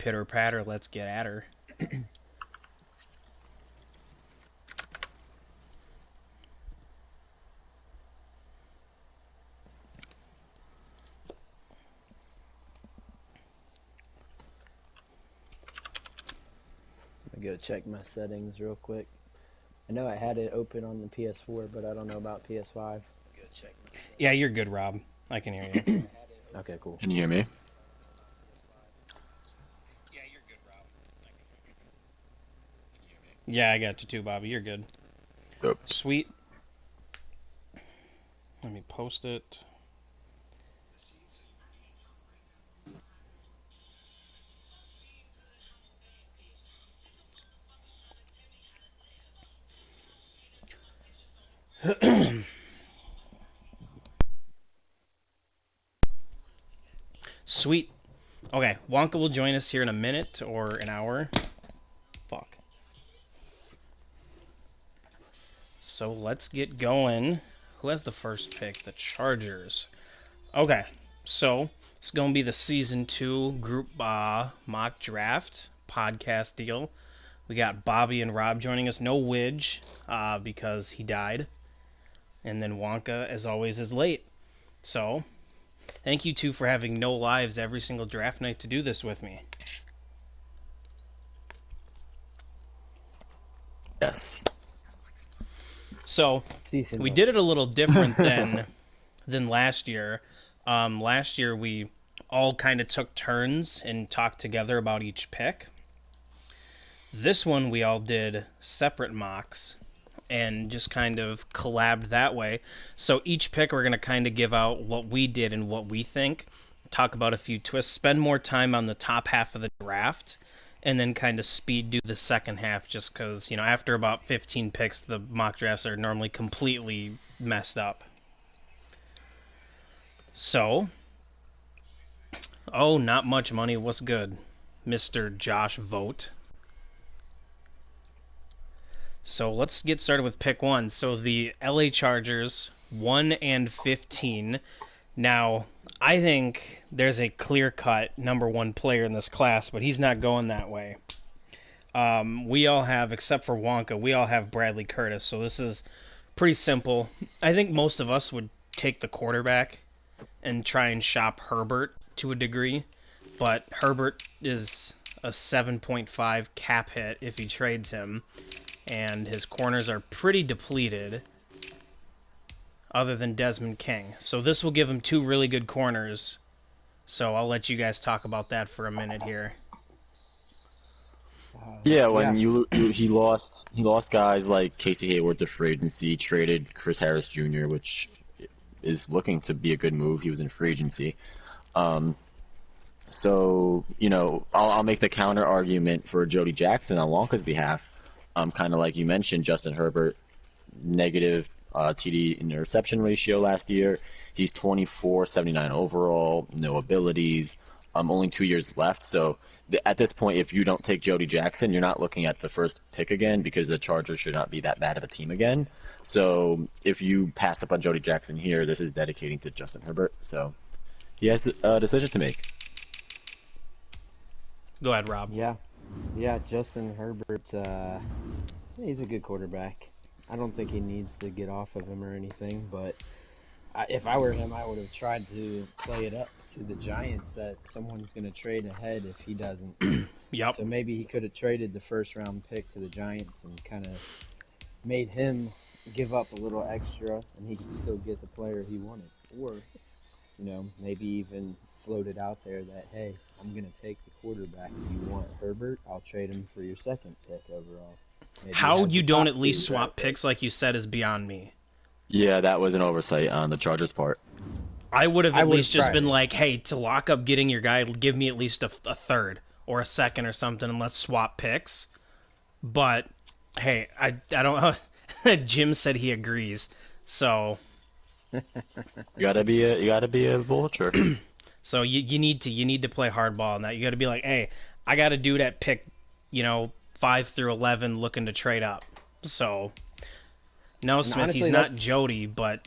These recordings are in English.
Pitter patter, let's get at her. I'm gonna go check my settings real quick. I know I had it open on the PS4, but I don't know about PS5. Yeah, you're good, Rob. I can hear you. Okay, cool. Can you hear me? Yeah, you're good, Rob. Yeah, I got you too, Bobby. You're good. Dope. Sweet. Let me post it. Sweet. Okay, Wonka will join us here in a minute or an hour. Fuck. So let's get going. Who has the first pick? The Chargers. Okay, so it's going to be the Season 2 group mock draft podcast deal. We got Bobby and Rob joining us. No Widge, because he died. And then Wonka, as always, is late. So, thank you two for having no lives every single draft night to do this with me. Yes. So, we did it a little different than last year. Last year, we all kind of took turns and talked together about each pick. This one, we all did separate mocks and just kind of collabed that way. So each pick, we're going to kind of give out what we did and what we think, talk about a few twists, spend more time on the top half of the draft, and then kind of speed do the second half just because, you know, after about 15 picks, the mock drafts are normally completely messed up. So, oh, not much money. What's good? Mr. Josh Vogt. So let's get started with pick one. So the LA Chargers, 1 and 15. Now, I think there's a clear-cut number one player in this class, but he's not going that way. We all have, except for Wonka, we all have Bradley Curtis. So this is pretty simple. I think most of us would take the quarterback and try and shop Herbert to a degree, but Herbert is a 7.5 cap hit if he trades him, and his corners are pretty depleted other than Desmond King. So this will give him two really good corners, so I'll let you guys talk about that for a minute here. Yeah, when he lost guys like Casey Hayward to free agency, traded Chris Harris Jr., which is looking to be a good move. He was in free agency. So, you know, I'll make the counter argument for Jody Jackson on Wonka's behalf. Kind of like you mentioned, Justin Herbert, negative TD interception ratio last year. He's 24, 79 overall, no abilities, only 2 years left. So at this point, if you don't take Jody Jackson, you're not looking at the first pick again because the Chargers should not be that bad of a team again. So if you pass up on Jody Jackson here, this is dedicating to Justin Herbert. So he has a decision to make. Go ahead, Rob. Yeah, Justin Herbert, he's a good quarterback. I don't think he needs to get off of him or anything, but if I were him, I would have tried to play it up to the Giants that someone's going to trade ahead if he doesn't. Yep. So maybe he could have traded the first-round pick to the Giants and kind of made him give up a little extra, and he could still get the player he wanted. Or, you know, maybe even floated out there that, hey, I'm going to take the quarterback. If you want Herbert, I'll trade him for your second pick overall. Maybe how you don't at least swap picks like you said is beyond me. Yeah, that was an oversight on the Chargers' part. I would have at least just been like, hey, to lock up getting your guy, give me at least a third or a second or something, and let's swap picks. But, hey, I don't... Jim said he agrees, so... You gotta be a vulture. So you need to play hardball on that. You got to be like, hey, I got a dude at pick, 5 through 11 looking to trade up. So, no, Smith, honestly, he's not Jody, but,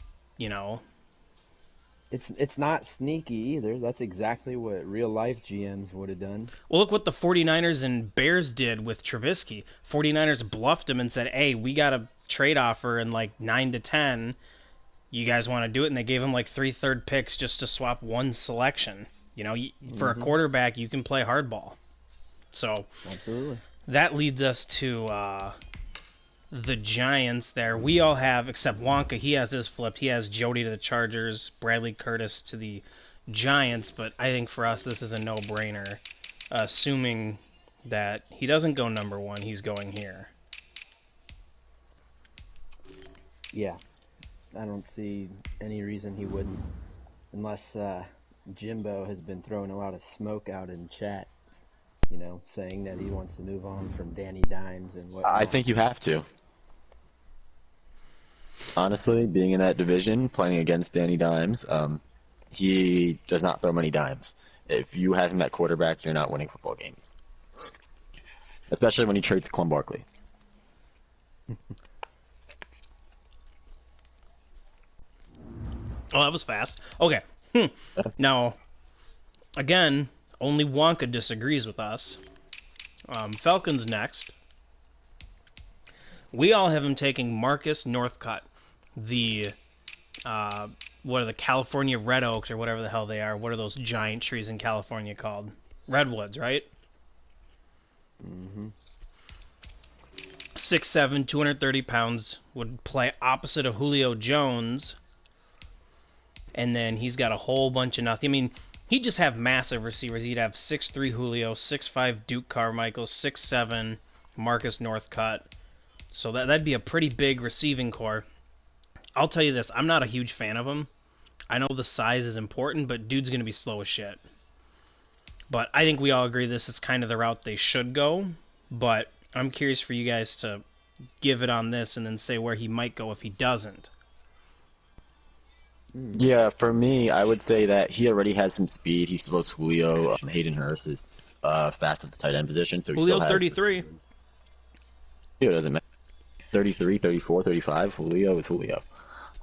It's not sneaky either. That's exactly what real life GMs would have done. Well, look what the 49ers and Bears did with Trubisky. 49ers bluffed him and said, hey, we got a trade offer in like 9 to 10. You guys want to do it? And they gave him like 3 third picks just to swap one selection. You know, for a quarterback, you can play hardball. So Absolutely. that leads us to the Giants there. We all have, except Wonka, he has his flipped. He has Jody to the Chargers, Bradley Curtis to the Giants, but I think for us this is a no-brainer, assuming that he doesn't go number 1, he's going here. Yeah, I don't see any reason he wouldn't, unless Jimbo has been throwing a lot of smoke out in chat, you know, saying that he wants to move on from Danny Dimes and whatnot. I think you have to. Honestly, being in that division, playing against Danny Dimes, he does not throw many dimes. If you have him at quarterback, you're not winning football games. Especially when he trades Quan Barkley. Oh, that was fast. Okay. Now, again, only Wonka disagrees with us. Falcons next. We all have him taking Marcus Northcutt, the what are the California red oaks or whatever the hell they are? What are those giant trees in California called? Redwoods, right? Mm-hmm. 6'7", 230 pounds, would play opposite of Julio Jones. And then he's got a whole bunch of nothing. I mean, he'd just have massive receivers. He'd have 6'3" Julio, 6'5" Duke Carmichael, 6'7" Marcus Northcutt. So that'd be a pretty big receiving core. I'll tell you this, I'm not a huge fan of him. I know the size is important, but dude's going to be slow as shit. But I think we all agree this is kind of the route they should go. But I'm curious for you guys to give it on this and then say where he might go if he doesn't. Yeah, for me, I would say that he already has some speed. He slows Julio. Hayden Hurst is fast at the tight end position, so he Julio's still has 33. Julio doesn't matter. 33, 34, 35. Julio is Julio.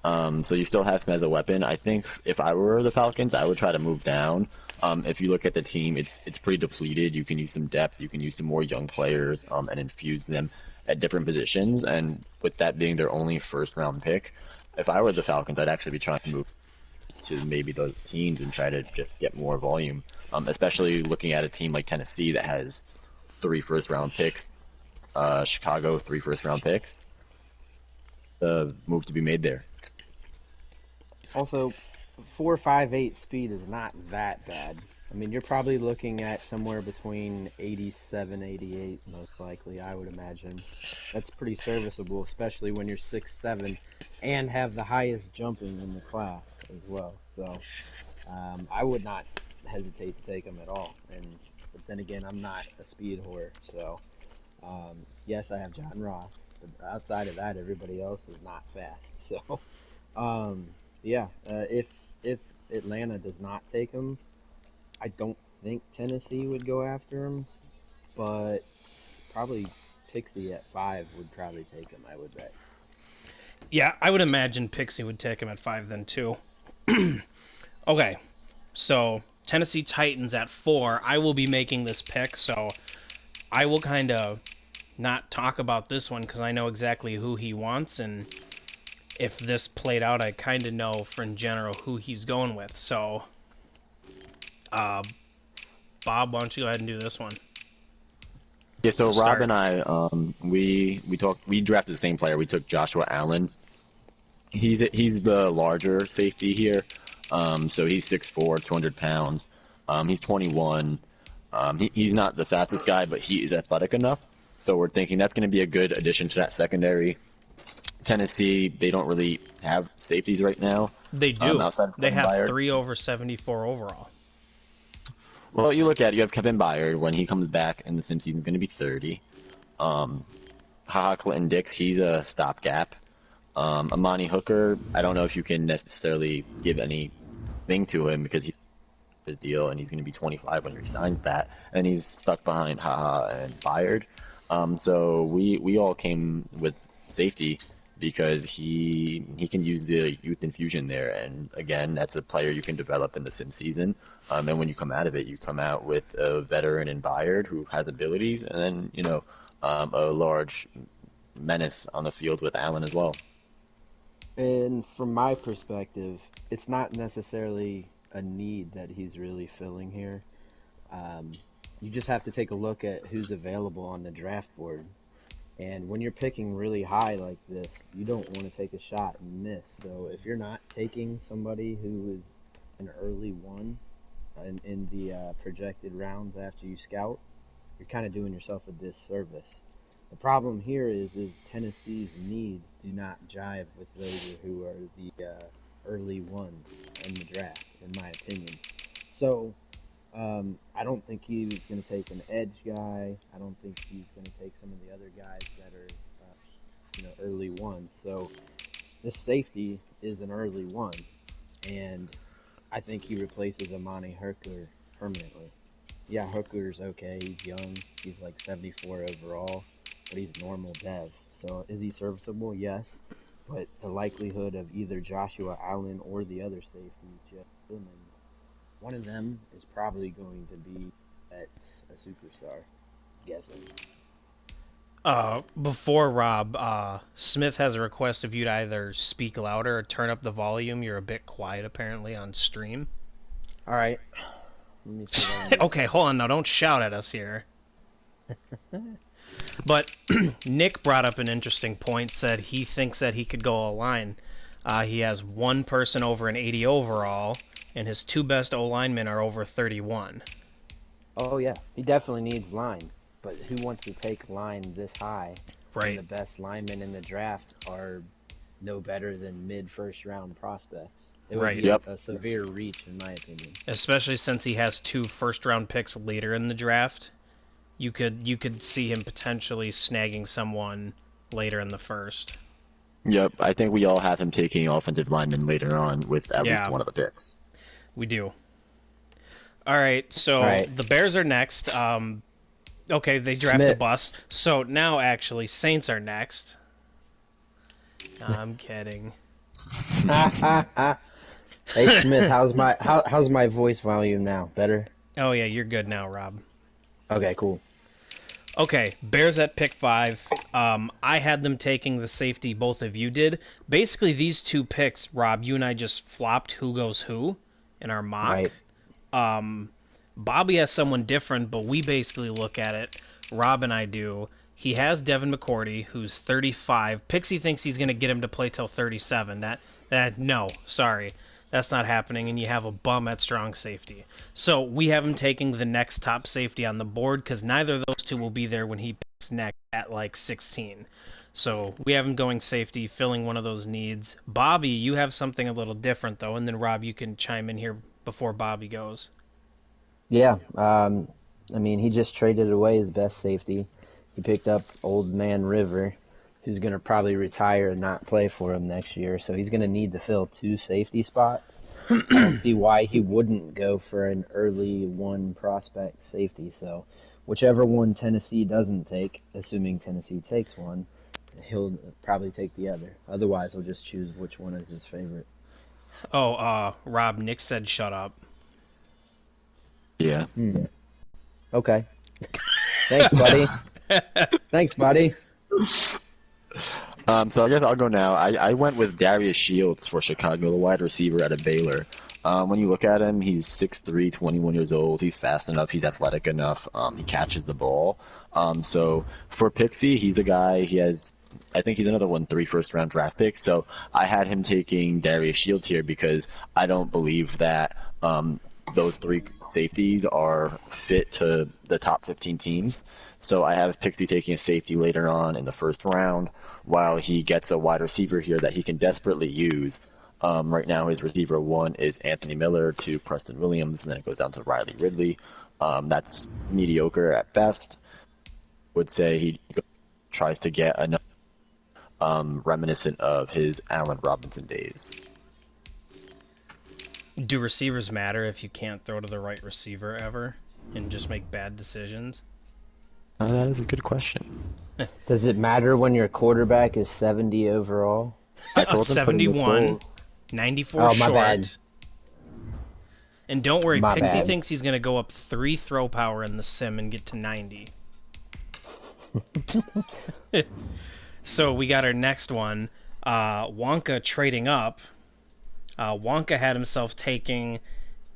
So you still have him as a weapon. I think if I were the Falcons, I would try to move down. If you look at the team, it's pretty depleted. You can use some depth. You can use some more young players and infuse them at different positions. And with that being their only first-round pick, if I were the Falcons, I'd actually be trying to move to maybe those teams and try to just get more volume, especially looking at a team like Tennessee that has 3 first-round picks, Chicago 3 first-round picks. The move to be made there. Also, 4.58 speed is not that bad. I mean, you're probably looking at somewhere between 87, 88, most likely, I would imagine. That's pretty serviceable, especially when you're 6'7", and have the highest jumping in the class as well. So, I would not hesitate to take him at all. But then again, I'm not a speed whore, so yes, I have John Ross, but outside of that, everybody else is not fast. So, yeah, if Atlanta does not take him, I don't think Tennessee would go after him, but probably Pixie at 5 would probably take him, I would bet. Yeah, I would imagine Pixie would take him at 5 then too. Okay, so Tennessee Titans at 4. I will be making this pick, so I will kind of not talk about this one because I know exactly who he wants, and if this played out, I kind of know for in general who he's going with. So, Bob, why don't you go ahead and do this one? Yeah, so We'll Rob start. and I, we drafted the same player. We took Joshua Allen. He's the larger safety here. So he's 6'4", 200 pounds. He's 21. He's not the fastest guy, but he is athletic enough. So we're thinking that's going to be a good addition to that secondary. Tennessee, they don't really have safeties right now. They do. Outside of They Kevin have Byard. 3 over 74 overall. Well, you look at it, you have Kevin Byard. When he comes back in the sim season, he's going to be 30. Clinton Dix, he's a stopgap. Amani Hooker, I don't know if you can necessarily give anything to him because he's his deal and he's going to be 25 when he signs that, and he's stuck behind and Byard. So we all came with safety because he can use the youth infusion there. And again, that's a player you can develop in the sim season. And when you come out of it, you come out with a veteran in Byard who has abilities, and then a large menace on the field with Allen as well. And from my perspective, it's not necessarily a need that he's really filling here. You just have to take a look at who's available on the draft board. And when you're picking really high like this, you don't want to take a shot and miss. So if you're not taking somebody who is an early one in the projected rounds after you scout, you're kind of doing yourself a disservice. The problem here is Tennessee's needs do not jive with those who are the early ones in the draft, in my opinion. So I don't think he's going to take an edge guy. I don't think he's going to take some of the other guys that are, early ones. So this safety is an early one, and I think he replaces Amani Hooker permanently. Yeah, Hooker's okay. He's young. He's like 74 overall, but he's normal dev. So is he serviceable? Yes. But the likelihood of either Joshua Allen or the other safety, Jeff Simmons, one of them is probably going to be at a superstar, guessing. Before Rob, Smith has a request of you to either speak louder or turn up the volume. You're a bit quiet apparently on stream. All right. Let me see. Okay, hold on now. Don't shout at us here. But Nick brought up an interesting point. Said he thinks that he could go O-line. He has one person over an 80 overall, and his two best O-linemen are over 31. Oh, yeah. He definitely needs line. But who wants to take line this high? Right. And the best linemen in the draft are no better than mid-first round prospects. It would Right. be Yep. a severe reach, in my opinion. Especially since he has two first-round picks later in the draft. You could see him potentially snagging someone later in the first. Yep, I think we all have him taking offensive linemen later on with at Yeah. least one of the picks. We do. All right, so All right. the Bears are next. Okay, they drafted a bust. So now, actually, Saints are next. I'm kidding. Hey Smith, how's my voice volume now? Better? Oh yeah, you're good now, Rob. Okay, cool. Okay, Bears at pick 5. I had them taking the safety both of you did. Basically, these two picks, Rob, you and I just flopped who goes who in our mock. Right. Bobby has someone different, but we basically look at it. Rob and I do. He has Devin McCourty, who's 35. Pixie thinks he's going to get him to play till 37. No, sorry. That's not happening, and you have a bum at strong safety. So we have him taking the next top safety on the board because neither of those two will be there when he picks next at like 16. So we have him going safety, filling one of those needs. Bobby, you have something a little different, though, and then Rob, you can chime in here before Bobby goes. Yeah. I mean, he just traded away his best safety. He picked up Old Man River, who's going to probably retire and not play for him next year. So he's going to need to fill 2 safety spots. I don't see why he wouldn't go for an early one prospect safety. So whichever one Tennessee doesn't take, assuming Tennessee takes one, he'll probably take the other. Otherwise, he'll just choose which one is his favorite. Oh, Rob, Nick said shut up. Yeah. Okay. Thanks, buddy. Thanks, buddy. So I guess I'll go now. I went with Darius Shields for Chicago, the wide receiver out of Baylor. When you look at him, he's 6'3", 21 years old. He's fast enough. He's athletic enough. He catches the ball. So for Pixie, he's a guy. I think he's another 3 first-round draft picks. So I had him taking Darius Shields here because I don't believe that those 3 safeties are fit to the top 15 teams. So I have Pixie taking a safety later on in the first round while he gets a wide receiver here that he can desperately use. Right now his receiver 1 is Anthony Miller to Preston Williams, and then it goes down to Riley Ridley. That's mediocre at best. Would say he tries to get another reminiscent of his Allen Robinson days. Do receivers matter if you can't throw to the right receiver ever and just make bad decisions? That is a good question. Does it matter when your quarterback is 70 overall? I A told him From the 71, Bulls? 94 Oh, my bad. short. And don't worry, My Pixie bad. thinks he's going to go up 3 throw power in the sim and get to 90. So we got our next one. Wonka trading up. Wonka had himself taking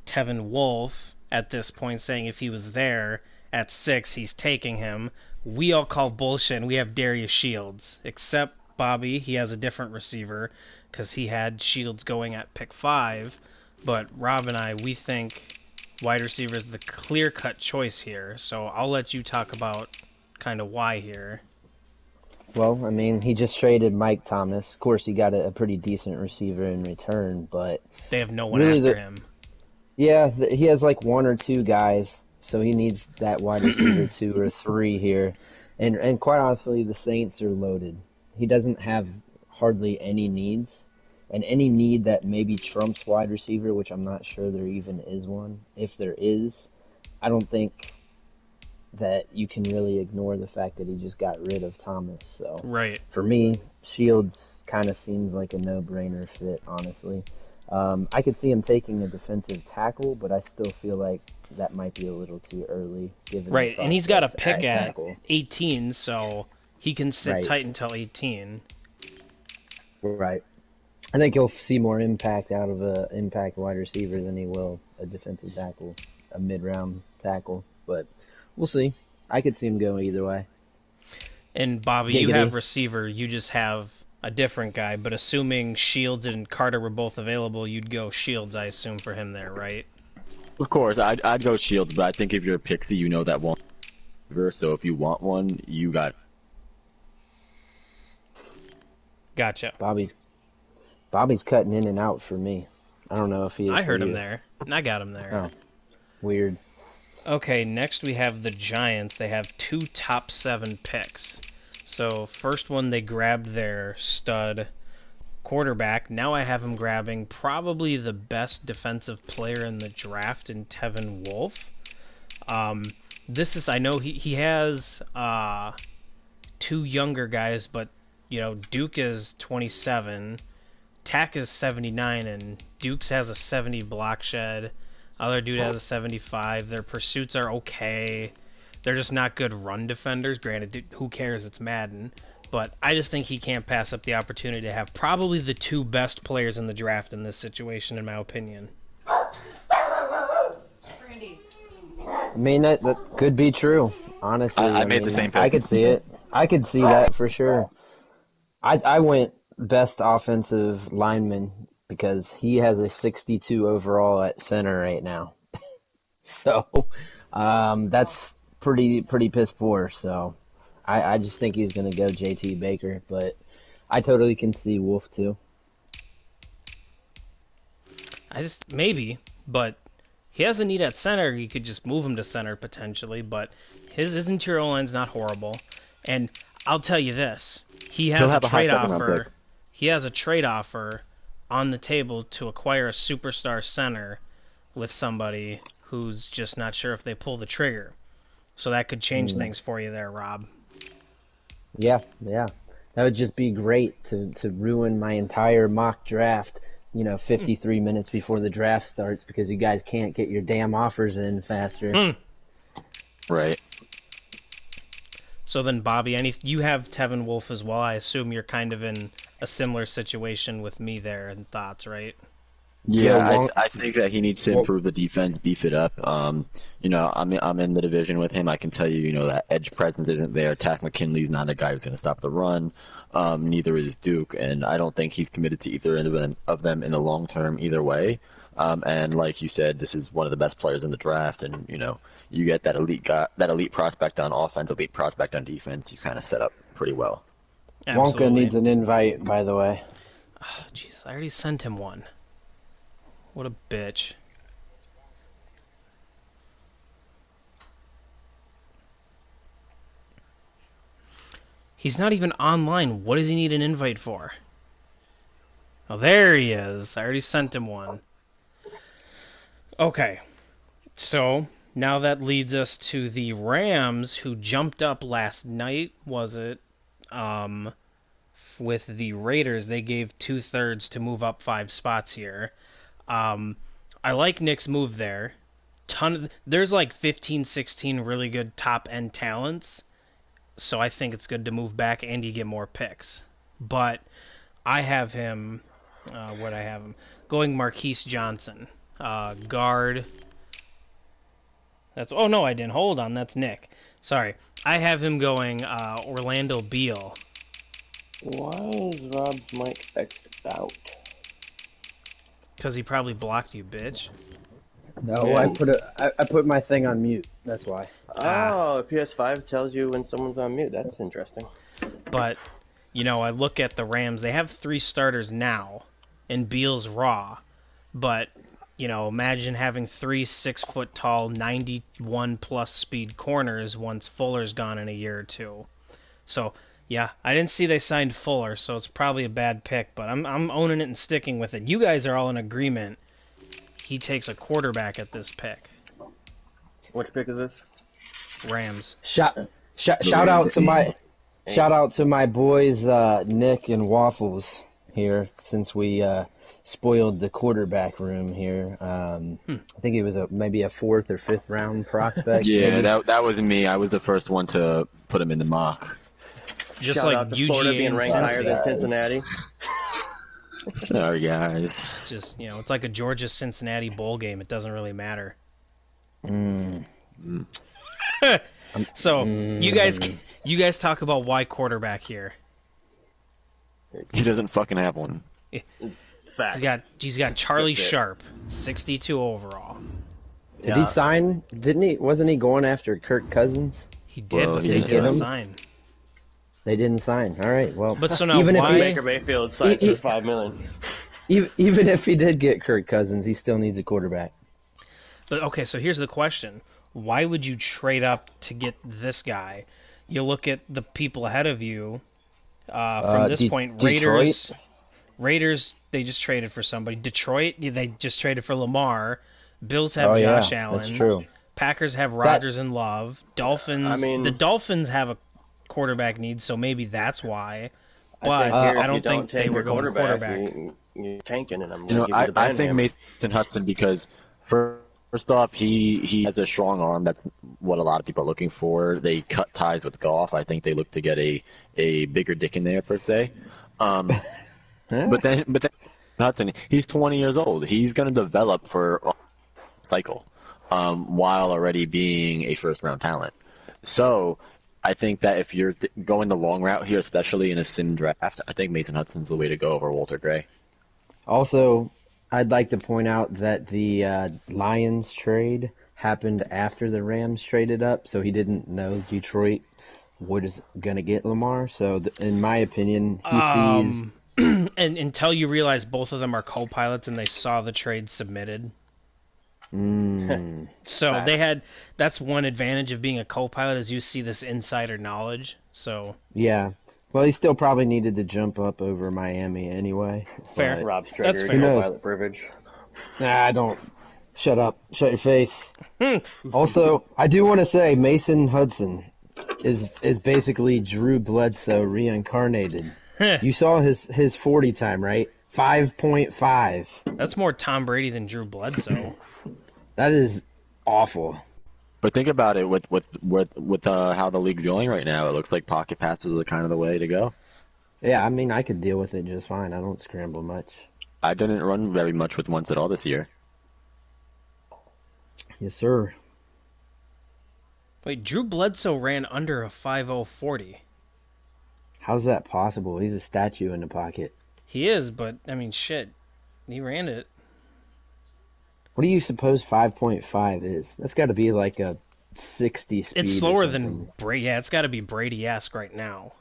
Tevin Wolf at this point, saying if he was there at 6, he's taking him. We all call bullshit, and we have Darius Shields. Except Bobby, he has a different receiver, because he had Shields going at pick 5. But Rob and I, we think wide receiver is the clear-cut choice here. So I'll let you talk about kind of why here. Well, I mean, he just traded Mike Thomas. Of course, he got a pretty decent receiver in return, but They have no one really, after him. he has like one or two guys, so he needs that wide receiver 2 or 3 here. And quite honestly, the Saints are loaded. He doesn't have hardly any needs, and any need that maybe trumps wide receiver, which I'm not sure there even is one. If there is, I don't think that you can really ignore the fact that he just got rid of Thomas. So Right. for me, Shields kind of seems like a no-brainer fit, honestly. I could see him taking a defensive tackle, but I still feel like that might be a little too early, given the Right, and he's got a prospects pick at tackle. 18, so he can sit Right, tight until 18. right. I think he'll see more impact out of a impact wide receiver than he will a defensive tackle, a mid-round tackle. But we'll see. I could see him go either way. And Bobby, you Giggity. have receiver, you just have a different guy, but assuming Shields and Carter were both available, you'd go Shields, I assume, for him there, right? Of course, I'd go Shields, but I think if you're a Pixie, you know that one. So if you want one, you got. Gotcha. Bobby's cutting in and out for me. I don't know if he is I for heard him you. there, and I got him there. Oh, weird. Okay, next we have the Giants. They have 2 top 7 picks. So, first one, they grabbed their stud quarterback. Now I have him grabbing probably the best defensive player in the draft in Tevin Wolf. This is, I know he has 2 younger guys, but, Duke is 27, Tack is 79, and Dukes has a 70 block shed. Other dude has a 75. Their pursuits are okay. They're just not good run defenders. Granted, who cares? It's Madden. But I just think he can't pass up the opportunity to have probably the 2 best players in the draft in this situation, in my opinion. I mean, that could be true. Honestly, I made the same I pick. could see it. I could see that for sure. I went best offensive lineman because he has a 62 overall at center right now. So, that's pretty piss poor. So, I just think he's gonna go JT Baker, but I totally can see Wolf too. Maybe, but he has a need at center. You could just move him to center potentially, but his interior line's not horrible. And I'll tell you this: he He'll has a have a high trade second-round pick. offer. He has a trade offer on the table to acquire a superstar center with somebody who's just not sure if they pull the trigger. So that could change Mm, things for you there, Rob. yeah, yeah, that would just be great to ruin my entire mock draft. 53 minutes before the draft starts because you guys can't get your damn offers in faster. Hmm. Right. So then, Bobby, you have Tevin Wolf as well. I assume you're kind of in a similar situation with me there in thoughts, right? Yo, Yeah, Wonk, I think that he needs to Wo- improve the defense, beef it up. I'm in the division with him. I can tell you, that edge presence isn't there. Tack McKinley's not a guy who's going to stop the run. Neither is Duke, and I don't think he's committed to either of them in the long term either way. And like you said, this is one of the best players in the draft, and you get that elite guy, that elite prospect on offense, elite prospect on defense. You kind of set up pretty well. Wonka Absolutely. needs an invite, by the way. Oh, Jesus, I already sent him one. What a bitch. He's not even online. What does he need an invite for? Oh, there he is. I already sent him one. Okay. So, Now that leads us to the Rams, who jumped up last night, was it? With the Raiders, they gave 2/3 to move up 5 spots here. I like Nick's move there. There's like 15, 16 really good top-end talents, so I think it's good to move back and you get more picks. But I have him, what I have him? Going Marquise Johnson, guard. Oh no, I didn't. Hold on, that's Nick. Sorry. I have him going Orlando Beal. Why is Rob's mic X'd out? Because he probably blocked you, bitch. No, Yeah. I put my thing on mute. That's why. Oh, PS5 tells you when someone's on mute. That's interesting. But, I look at the Rams. They have 3 starters now, and Beal's raw. But, imagine having 3 6-foot-tall, 91-plus speed corners once Fuller's gone in a year or two. So, yeah, I didn't see they signed Fuller, so it's probably a bad pick, but I'm owning it and sticking with it. You guys are all in agreement. He takes a quarterback at this pick. Which pick is this? Rams. Shout out to my boys Nick and Waffles here, since we spoiled the quarterback room here. I think it was maybe a 4th or 5th round prospect. Yeah, that wasn't me. I was the first one to put him in the mock. Just Shout like out to Florida UGA being and ranked higher than Cincy. Cincinnati. Sorry, guys. It's just, it's like a Georgia-Cincinnati bowl game. It doesn't really matter. So, you guys talk about why quarterback here. He doesn't fucking have one. Fact. He's got Charlie That's it. Sharp, 62 overall. Did he sign? Didn't he? Wasn't he going after Kirk Cousins? He did, Well, but he they didn't didn't sign. sign. They didn't sign. All right. Well, But so now even why- if Baker Mayfield signs for $5 million. even if he did get Kirk Cousins, he still needs a quarterback. But okay, so here's the question: why would you trade up to get this guy? You look at the people ahead of you. From this point, Detroit? Raiders, they just traded for somebody. Detroit, they just traded for Lamar. Bills have Josh Allen. That's true. Packers have Rodgers and Love. Dolphins, the Dolphins have a quarterback need, so maybe that's why. But I don't think they were going quarterback. You're tanking, and I'm going to give you the I band think hammer. Mason Hudson, because first off, he has a strong arm. That's what a lot of people are looking for. They cut ties with Goff. I think they look to get a bigger dick in there, per se. But then Hudson, he's 20 years old. He's going to develop for a cycle while already being a first-round talent. So I think that if you're going the long route here, especially in a sim draft, I think Mason Hudson's the way to go over Walter Gray. Also, I'd like to point out that the Lions trade happened after the Rams traded up, so he didn't know Detroit was going to get Lamar. So, in my opinion, he sees... And until you realize both of them are co-pilots and they saw the trade submitted. So that's one advantage of being a co-pilot, is you see this insider knowledge. So Yeah. Well, he still probably needed to jump up over Miami anyway. Fair. but- Rob That's Stringer, fair. Who knows? pilot privilege. Nah, don't. Shut up. Shut your face. Also, I do want to say Mason Hudson is basically Drew Bledsoe reincarnated. You saw his 40 time, right? 5.5. that's more Tom Brady than Drew Bledsoe. That is awful. But think about it with how the league's going right now. It looks like pocket passes are kind of the way to go. Yeah, I mean, I could deal with it just fine. I don't scramble much. I didn't run very much with once at all this year. Yes, sir. Wait, Drew Bledsoe ran under a 5.040. How's that possible? He's a statue in the pocket. He is, but I mean, shit, he ran it. What do you suppose 5.5 is? That's got to be like a 60 speed. It's or slower something. than Brady. Yeah, it's got to be Brady-esque right now.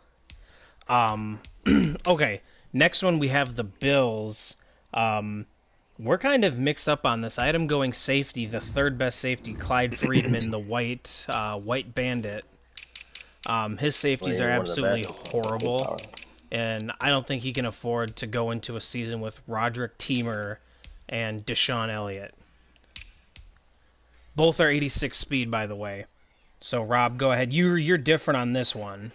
Okay, next one we have the Bills. We're kind of mixed up on this. I had him going safety, the third best safety, Clyde Friedman, the white bandit. His safeties are One of the absolutely best. horrible, and I don't think he can afford to go into a season with Roderick Teamer and Deshaun Elliott. Both are 86 speed, by the way. So Rob, go ahead. You're different on this one.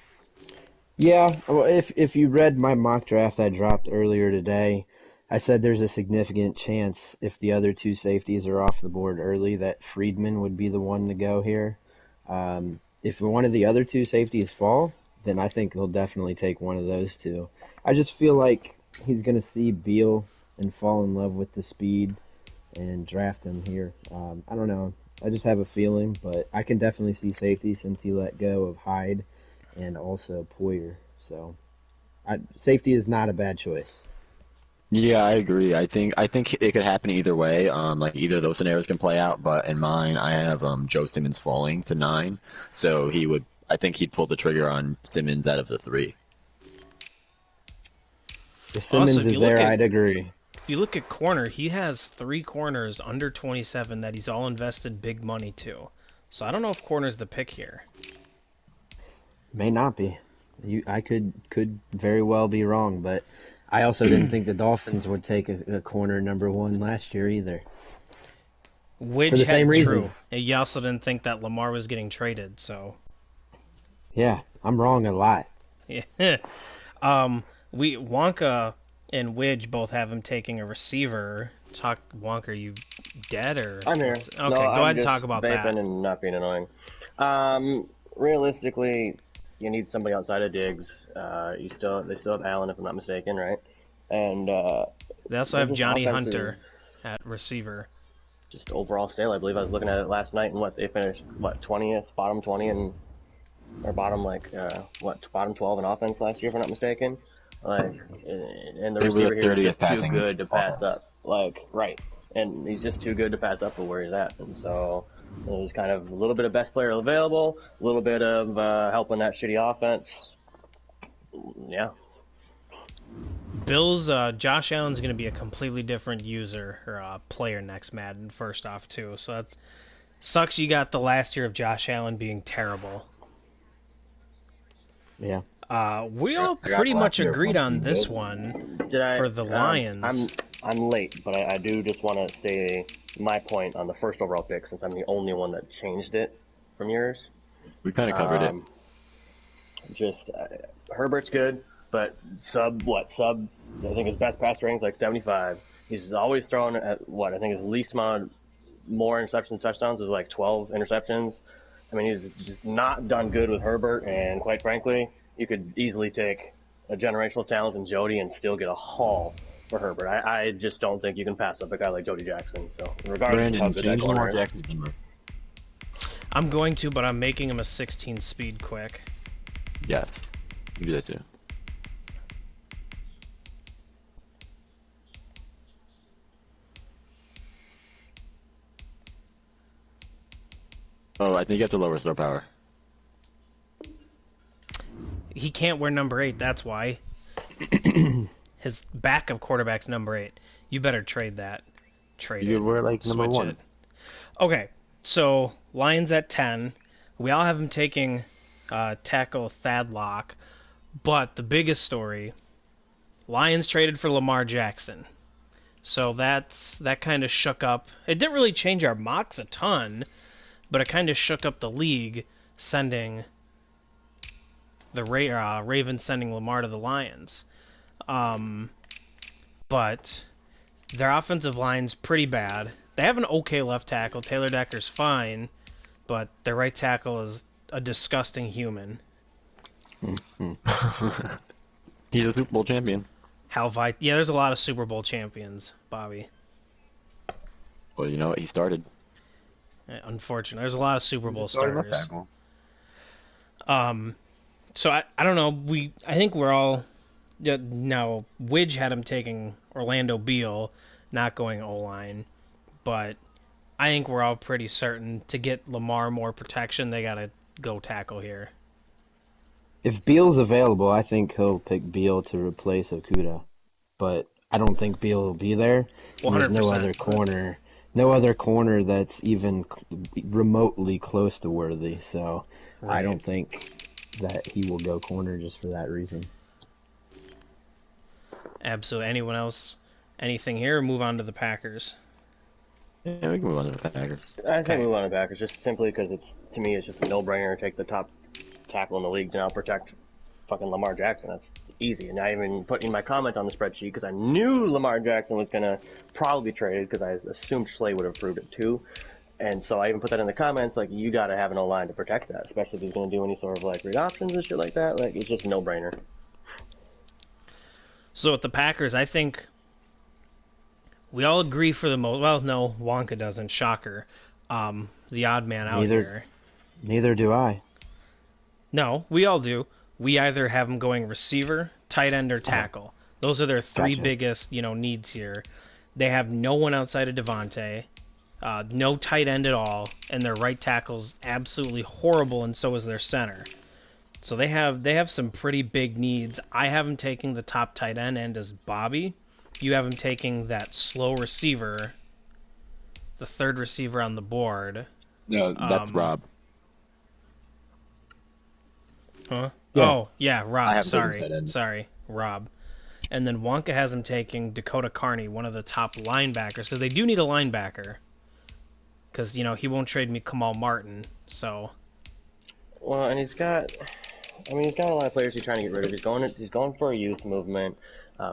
Yeah, well, if you read my mock draft I dropped earlier today, I said there's a significant chance if the other two safeties are off the board early that Friedman would be the one to go here. If one of the other two safeties fall, then I think he'll definitely take one of those two. I just feel like he's going to see Beal and fall in love with the speed and draft him here. I don't know. I just have a feeling, but I can definitely see safety since he let go of Hyde and also Poyer. So safety is not a bad choice. Yeah, I agree. I think it could happen either way. Like either of those scenarios can play out. But in mine, I have Joe Simmons falling to 9, so he would. I think he'd pull the trigger on Simmons out of the 3. If Simmons Also, if is you look there, at I'd agree. if you look at corner, he has 3 corners under 27 that he's all invested big money to. So I don't know if corner's the pick here. May not be. I could very well be wrong, but I also didn't think the Dolphins would take a corner number 1 last year either. Which For the same reason. true. And you also didn't think that Lamar was getting traded, so Yeah, I'm wrong a lot. yeah. We Wonka and Widge both have him taking a receiver. Wonka, are you dead or? I'm here. Okay, No, go I'm ahead and just talk about vaping that. and not being annoying. Realistically, you need somebody outside of Diggs. They still have Allen, if I'm not mistaken, right? And They also have this Johnny offense Hunter is at receiver. just overall stale. I believe I was looking at it last night, and they finished 20th, bottom 20, and or bottom bottom 12 in offense last year, if I'm not mistaken. Like, and the They were the receiver here is 30th just too passing good to pass offense. up. Like, right. And he's just too good to pass up for where he's at. And so it was kind of a little bit of best player available, a little bit of helping that shitty offense. Yeah. Bills, Josh Allen's going to be a completely different user or player next Madden, first off, too. So that sucks you got the last year of Josh Allen being terrible. Yeah. We all I got pretty last much year agreed was on pretty this good. one Did I? for the Lions. I'm late, but I do just want to say my point on the first overall pick, since I'm the only one that changed it from yours. We kind of covered it. Herbert's good, but sub. I think his best pass rating's like 75. He's always throwing at I think his least amount more interceptions, touchdowns is like 12 interceptions. I mean, he's just not done good with Herbert, and quite frankly, you could easily take a generational talent in Jody and still get a haul for Herbert. I just don't think you can pass up a guy like Jody Jackson. So regardless of how Brandon, good that change corner Lamar is. Jackson's number. I'm going to, but I'm making him a 16 speed quick. Yes, you do that too. Oh, I think you have to lower star power. He can't wear number 8, that's why. His backup quarterback's number 8. You better trade that. Trade You it. could wear like number Switch 1. it. Okay, so Lions at 10. We all have him taking tackle Thad Lock. But the biggest story, Lions traded for Lamar Jackson. So that kind of shook up. It didn't really change our mocks a ton, but it kind of shook up the league, sending the Ravens sending Lamar to the Lions. But their offensive line's pretty bad. They have an okay left tackle. Taylor Decker's fine, but their right tackle is a disgusting human. He's a Super Bowl champion. Yeah, there's a lot of Super Bowl champions, Bobby. Well, you know what? He started. Unfortunately, there's a lot of Super Bowl Started left starters. tackle. So I don't know. I think we're all. Now, Widge had him taking Orlando Beal, not going O-line, but I think we're all pretty certain to get Lamar more protection, they gotta go tackle here. If Beal's available, I think he'll pick Beal to replace Okuda. But I don't think Beal will be there. And there's 100%. no other corner that's even remotely close to worthy. So Right. I don't think that he will go corner just for that reason. Absolutely. Anyone else? Anything here? Or move on to the Packers. Yeah, we can move on to the Packers. I think we want the Packers just simply because to me, it's just a no-brainer to take the top tackle in the league to now protect fucking Lamar Jackson. That's easy. And I even put in my comment on the spreadsheet because I knew Lamar Jackson was going to probably be traded because I assumed Schley would have approved it too. And so I even put that in the comments, like, you got to have an O-line to protect that, especially if he's going to do any sort of, like, read options and shit like that. Like, it's just a no-brainer. So with the Packers, I think we all agree for the most. Well, no, Wonka doesn't. Shocker. The odd man out here. Neither do I. No, we all do. We either have them going receiver, tight end, or tackle. Those are their three biggest, needs here. They have no one outside of Devontae, no tight end at all, and their right tackle's absolutely horrible, and so is their center. So they have some pretty big needs. I have them taking the top tight end as Bobby. You have them taking that slow receiver, the third receiver on the board. No, that's Rob. Huh? Yeah. Oh, yeah, Rob. Sorry, Rob. And then Wonka has him taking Dakota Carney, one of the top linebackers, because they do need a linebacker. Because, he won't trade me Kamal Martin, so... Well, and he's got a lot of players he's trying to get rid of. He's going for a youth movement.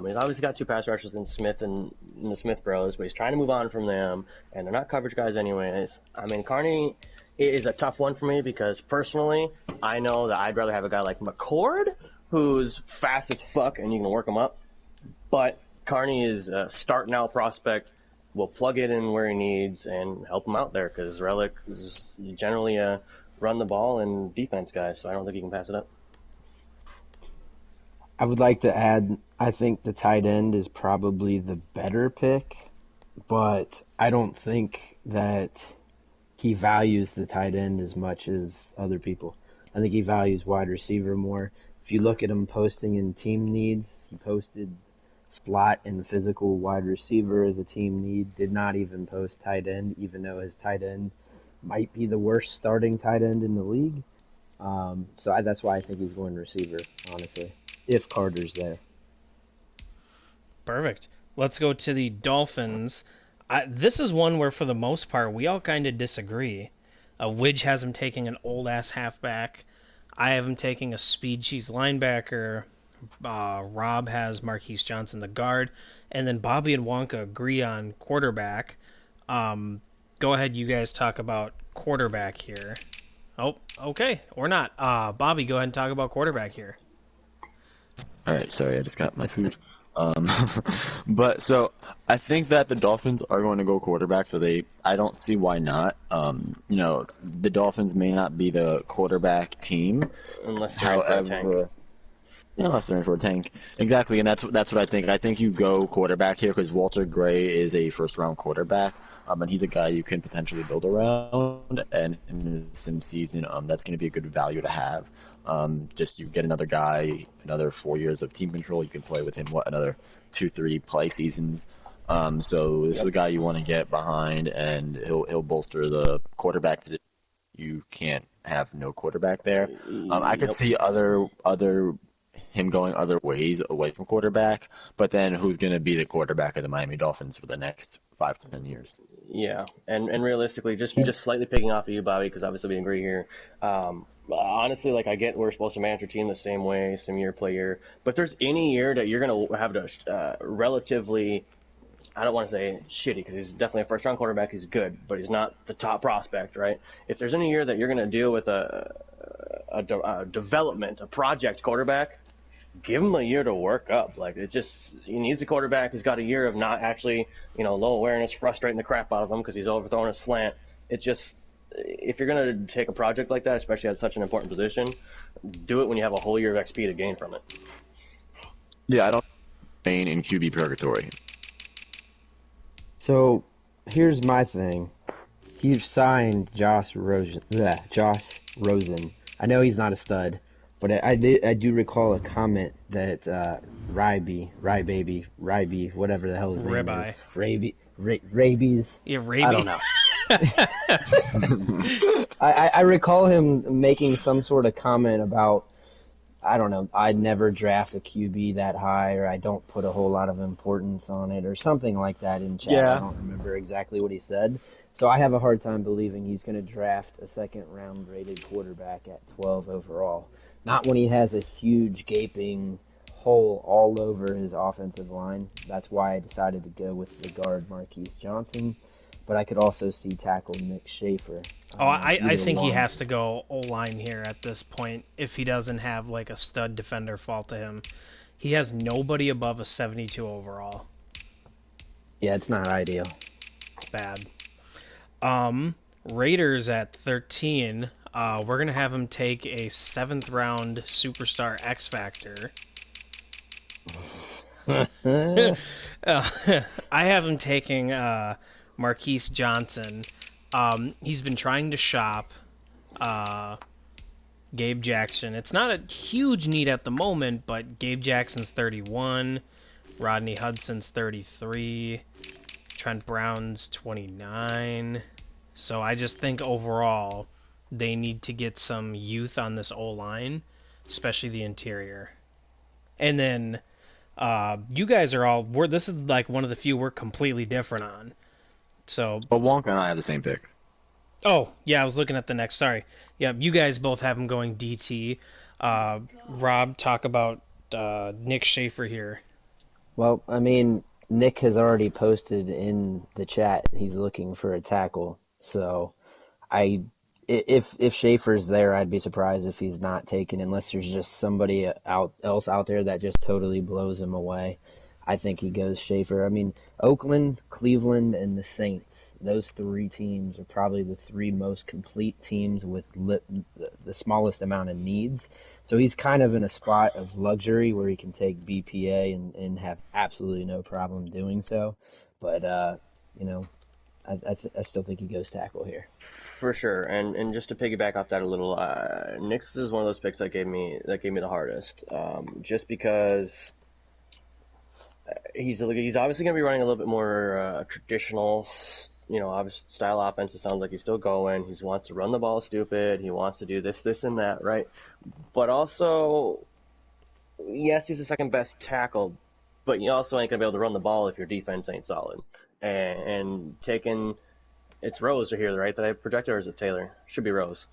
He's obviously got two pass rushers in Smith and the Smith bros, but he's trying to move on from them, and they're not coverage guys anyways. Carney is a tough one for me because personally, I know that I'd rather have a guy like McCord, who's fast as fuck and you can work him up. But Carney is a start now prospect. Will plug it in where he needs and help him out there because Relic is generally a run the ball and defense guy, so I don't think he can pass it up. I would like to add, I think the tight end is probably the better pick, but I don't think that he values the tight end as much as other people. I think he values wide receiver more. If you look at him posting in team needs, he posted slot and physical wide receiver as a team need, did not even post tight end, even though his tight end might be the worst starting tight end in the league. That's why I think he's going receiver, honestly, if Carter's there. Perfect. Let's go to the Dolphins. This is one where, for the most part, we all kind of disagree. Widge has him taking an old-ass halfback. I have him taking a speed cheese linebacker. Rob has Marquise Johnson, the guard. And then Bobby and Wonka agree on quarterback. Go ahead, you guys talk about quarterback here. Oh, okay. Or not. Bobby, go ahead and talk about quarterback here. All right, sorry, I just got my food. But so I think that the Dolphins are going to go quarterback, so I don't see why not. The Dolphins may not be the quarterback team, Unless they're in for a tank. Unless they're in for a tank. Exactly, and that's what I think. I think you go quarterback here because Walter Gray is a first-round quarterback, and he's a guy you can potentially build around, and in the sim season, that's going to be a good value to have. Just you get another guy, another 4 years of team control. You can play with him, another 2-3 play seasons. So this is a guy you want to get behind, and he'll bolster the quarterback position. You can't have no quarterback there. I could see him going other ways away from quarterback, but then who's going to be the quarterback of the Miami Dolphins for the next 5 to 10 years? Yeah, and realistically, just slightly picking off of you, Bobby, because obviously we agree here. Honestly, I get we're supposed to manage your team the same way, same year, play year. But if there's any year that you're going to have to relatively, I don't want to say shitty, because he's definitely a first-round quarterback. He's good, but he's not the top prospect, right? If there's any year that you're going to deal with a development, a project quarterback, give him a year to work up. He needs a quarterback who's got a year of not actually, low awareness, frustrating the crap out of him because he's overthrowing a slant. It's just, if you're going to take a project like that, especially at such an important position, do it when you have a whole year of XP to gain from it. Yeah, I don't remain in QB purgatory. So here's my thing. He's signed Josh Rosen. I know he's not a stud, but I do recall a comment that Ryby, whatever the hell his name is. Rabies. Yeah, Rabies. I don't know. I recall him making some sort of comment about I don't know. I never draft a QB that high, or I don't put a whole lot of importance on it, or something like that in chat. I Yeah. don't remember exactly what he said. So I have a hard time believing he's going to draft a second-round rated quarterback at 12 overall. Not when he has a huge gaping hole all over his offensive line. That's why I decided to go with the guard Marquise Johnson. But I could also see tackle Nick Shafer. I Either think he one. has to go O-line here at this point if he doesn't have like a stud defender fall to him. He has nobody above a 72 overall. Yeah, it's not ideal. It's bad. Raiders at 13. We're going to have him take a 7th round superstar X Factor. I have him taking Marquise Johnson. He's been trying to shop Gabe Jackson. It's not a huge need at the moment, but Gabe Jackson's 31, Rodney Hudson's 33, Trent Brown's 29. So I just think overall they need to get some youth on this O-line, especially the interior. And then you guys are all this is like one of the few we're completely different on. So But Wonka and I have the same pick. Oh, yeah, I was looking at the next. Sorry. Yeah, you guys both have him going DT. Rob, talk about Nick Schaefer here. Well, I mean, Nick has already posted in the chat he's looking for a tackle. So, if Schaefer's there, I'd be surprised if he's not taken, unless there's just somebody else out there that just totally blows him away. I think he goes Schaefer. I mean, Oakland, Cleveland, and the Saints. Those 3 teams are probably the 3 most complete teams with the smallest amount of needs. So he's kind of in a spot of luxury where he can take BPA and have absolutely no problem doing so. But, I still think he goes tackle here. For sure, and just to piggyback off that a little, Nick's is one of those picks that gave me the hardest, just because he's obviously going to be running a little bit more traditional, obvious style offense. It sounds like he's still going. He wants to run the ball stupid. He wants to do this, and that, right? But also, yes, he's the second best tackle, but you also ain't going to be able to run the ball if your defense ain't solid. And taking, it's Rose here, right, that I projected, or is it Taylor? Should be Rose.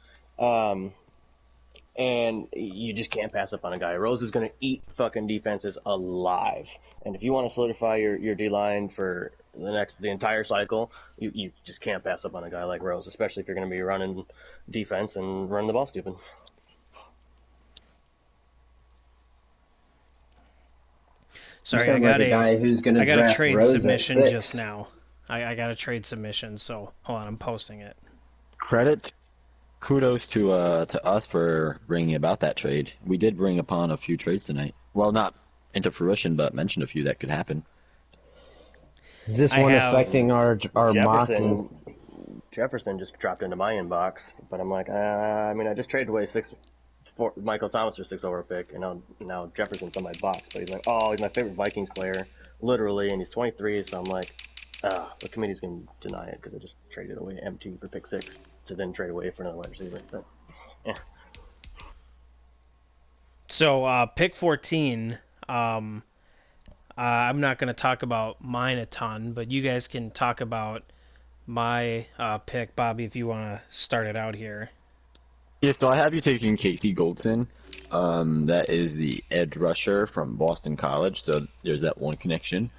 And you just can't pass up on a guy. Rose is going to eat fucking defenses alive. And if you want to solidify your D-line for the entire cycle, you just can't pass up on a guy like Rose, especially if you're going to be running defense and running the ball stupid. Sorry, I got a trade submission just now. I got a trade submission, so hold on, I'm posting it. Kudos to us for bringing about that trade. We did bring upon a few trades tonight. Well, not into fruition, but mentioned a few that could happen. Is this one affecting our mock? Jefferson just dropped into my inbox, but I'm like, I just traded away Michael Thomas for 6 over pick, and now Jefferson's on my box. But he's like, oh, he's my favorite Vikings player, literally, and he's 23. So I'm like, the committee's gonna deny it because I just traded away MT for pick 6 to then trade away for another wide receiver. But, yeah. So pick 14. I'm not going to talk about mine a ton, but you guys can talk about my pick, Bobby, if you want to start it out here. Yeah, so I have you taking Casey Goldson. That is the edge rusher from Boston College, so there's that one connection.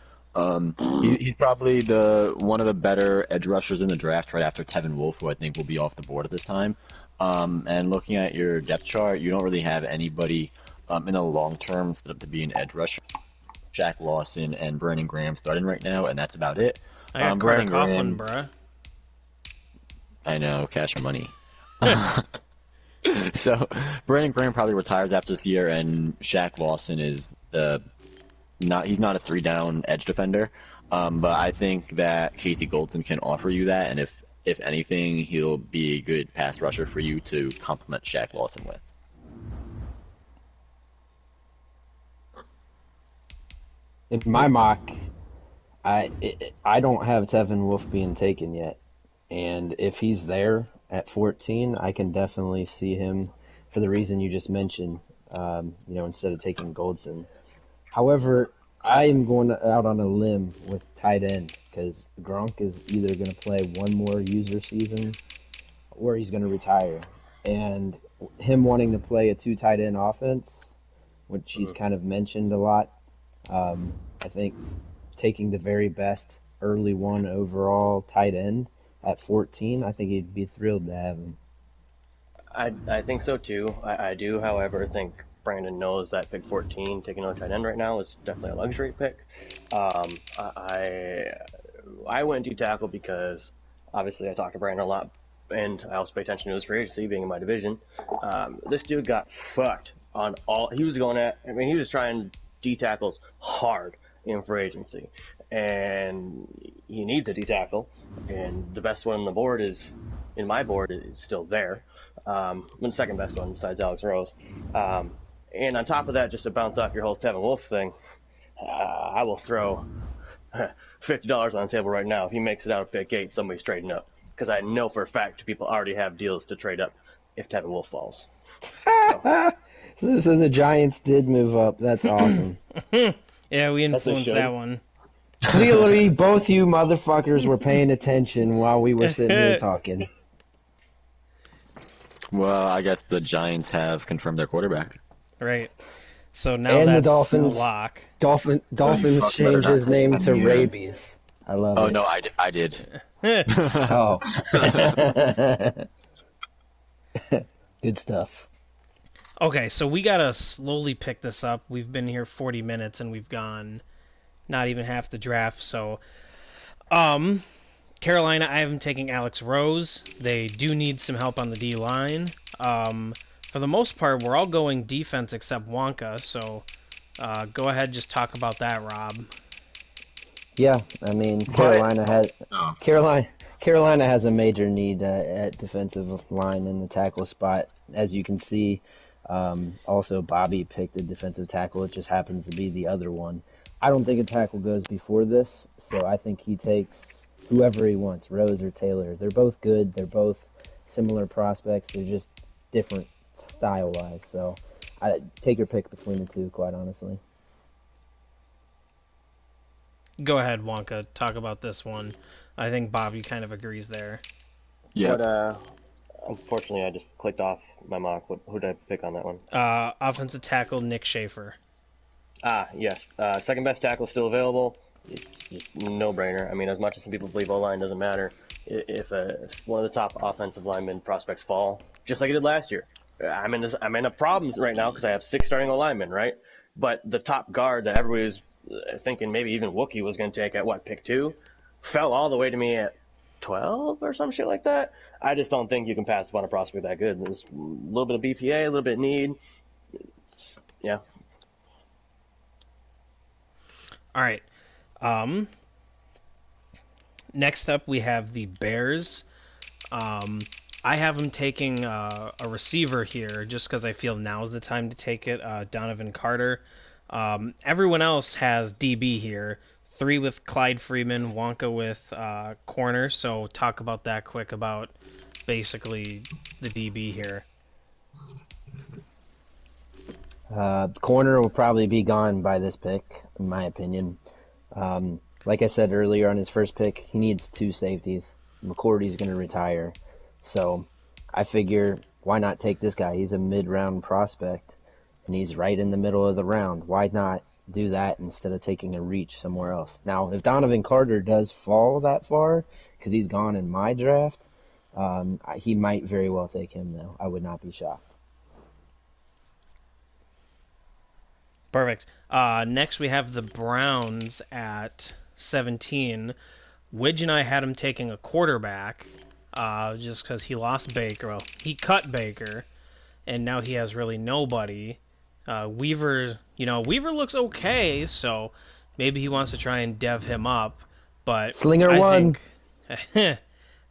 He's probably one of the better edge rushers in the draft right after Tevin Wolf, who I think will be off the board at this time. And looking at your depth chart, you don't really have anybody in the long term set up to be an edge rusher. Shaq Lawson and Brandon Graham starting right now, and that's about it. I got Carter Coughlin, bruh. I know, cash money. So Brandon Graham probably retires after this year, and Shaq Lawson is he's not a 3-down edge defender, but I think that Casey Goldson can offer you that, and if anything, he'll be a good pass rusher for you to complement Shaq Lawson with. In my mock, I don't have Tevin Wolf being taken yet, and if he's there at 14, I can definitely see him for the reason you just mentioned. instead of taking Goldson. However, I am going out on a limb with tight end because Gronk is either going to play one more user season or he's going to retire. And him wanting to play a two tight end offense, which he's kind of mentioned a lot, I think taking the very best early one overall tight end at 14, I think he'd be thrilled to have him. I think so too. I do, however, think Brandon knows that pick 14, taking another tight end right now, is definitely a luxury pick. I went D-tackle because obviously I talk to Brandon a lot, and I also pay attention to his free agency being in my division. This dude got fucked on all. He was he was trying D-tackles hard in free agency, and he needs a D-tackle, and the best one on the board in my board is still there. The second best one besides Alex Rose. And on top of that, just to bounce off your whole Tevin Wolf thing, I will throw $50 on the table right now. If he makes it out of pick 8, somebody's trading up. Because I know for a fact people already have deals to trade up if Tevin Wolf falls. So the Giants did move up. That's awesome. Yeah, we influenced that one. Clearly, both you motherfuckers were paying attention while we were sitting here talking. Well, I guess the Giants have confirmed their quarterback. Right. So now And that's the Dolphins. a lock. Dolphins changed his name to Rabies. I love it. Oh, no, I did. Oh. Good stuff. Okay, so we gotta slowly pick this up. We've been here 40 minutes and we've gone not even half the draft. So, Carolina, I have them taking Alex Rose. They do need some help on the D line. For the most part, we're all going defense except Wonka. So, go ahead, just talk about that, Rob. Yeah, I mean Carolina has a major need at defensive line in the tackle spot, as you can see. Also, Bobby picked a defensive tackle. It just happens to be the other one. I don't think a tackle goes before this, so I think he takes whoever he wants, Rose or Taylor. They're both good. They're both similar prospects. They're just different style-wise. So I take your pick between the two, quite honestly. Go ahead, Wonka. Talk about this one. I think Bobby kind of agrees there. Yeah. But, unfortunately, I just clicked off my mock. Who did I pick on that one? Offensive tackle Nick Shafer. Yes. Second best tackle still available. It's just no-brainer. I mean, as much as some people believe O-line doesn't matter, if one of the top offensive lineman prospects fall, just like it did last year, I'm in a problem right now because I have 6 starting O-linemen, right? But the top guard that everybody was thinking maybe even Wookie was going to take at pick 2, fell all the way to me at 12 or some shit like that. I just don't think you can pass up on a prospect that good. There's a little bit of BPA, a little bit of need. Yeah. All right. Next up, we have the Bears. I have them taking a receiver here just because I feel now's the time to take it, Donovan Carter. Everyone else has DB here. 3 with Clyde Freeman, Wonka with corner. So talk about that quick about basically the DB here. Corner will probably be gone by this pick, in my opinion. Like I said earlier on his first pick, he needs 2 safeties. McCourty's going to retire. So I figure, why not take this guy? He's a mid-round prospect, and he's right in the middle of the round. Why not do that instead of taking a reach somewhere else? Now, if Donovan Carter does fall that far, because he's gone in my draft, he might very well take him, though. I would not be shocked. Perfect. Next, we have the Browns at 17. Widge and I had him taking a quarterback just because he lost Baker. Well, he cut Baker, and now he has really nobody. Weaver looks okay, so maybe he wants to try and dev him up. But Slinger I one. Think,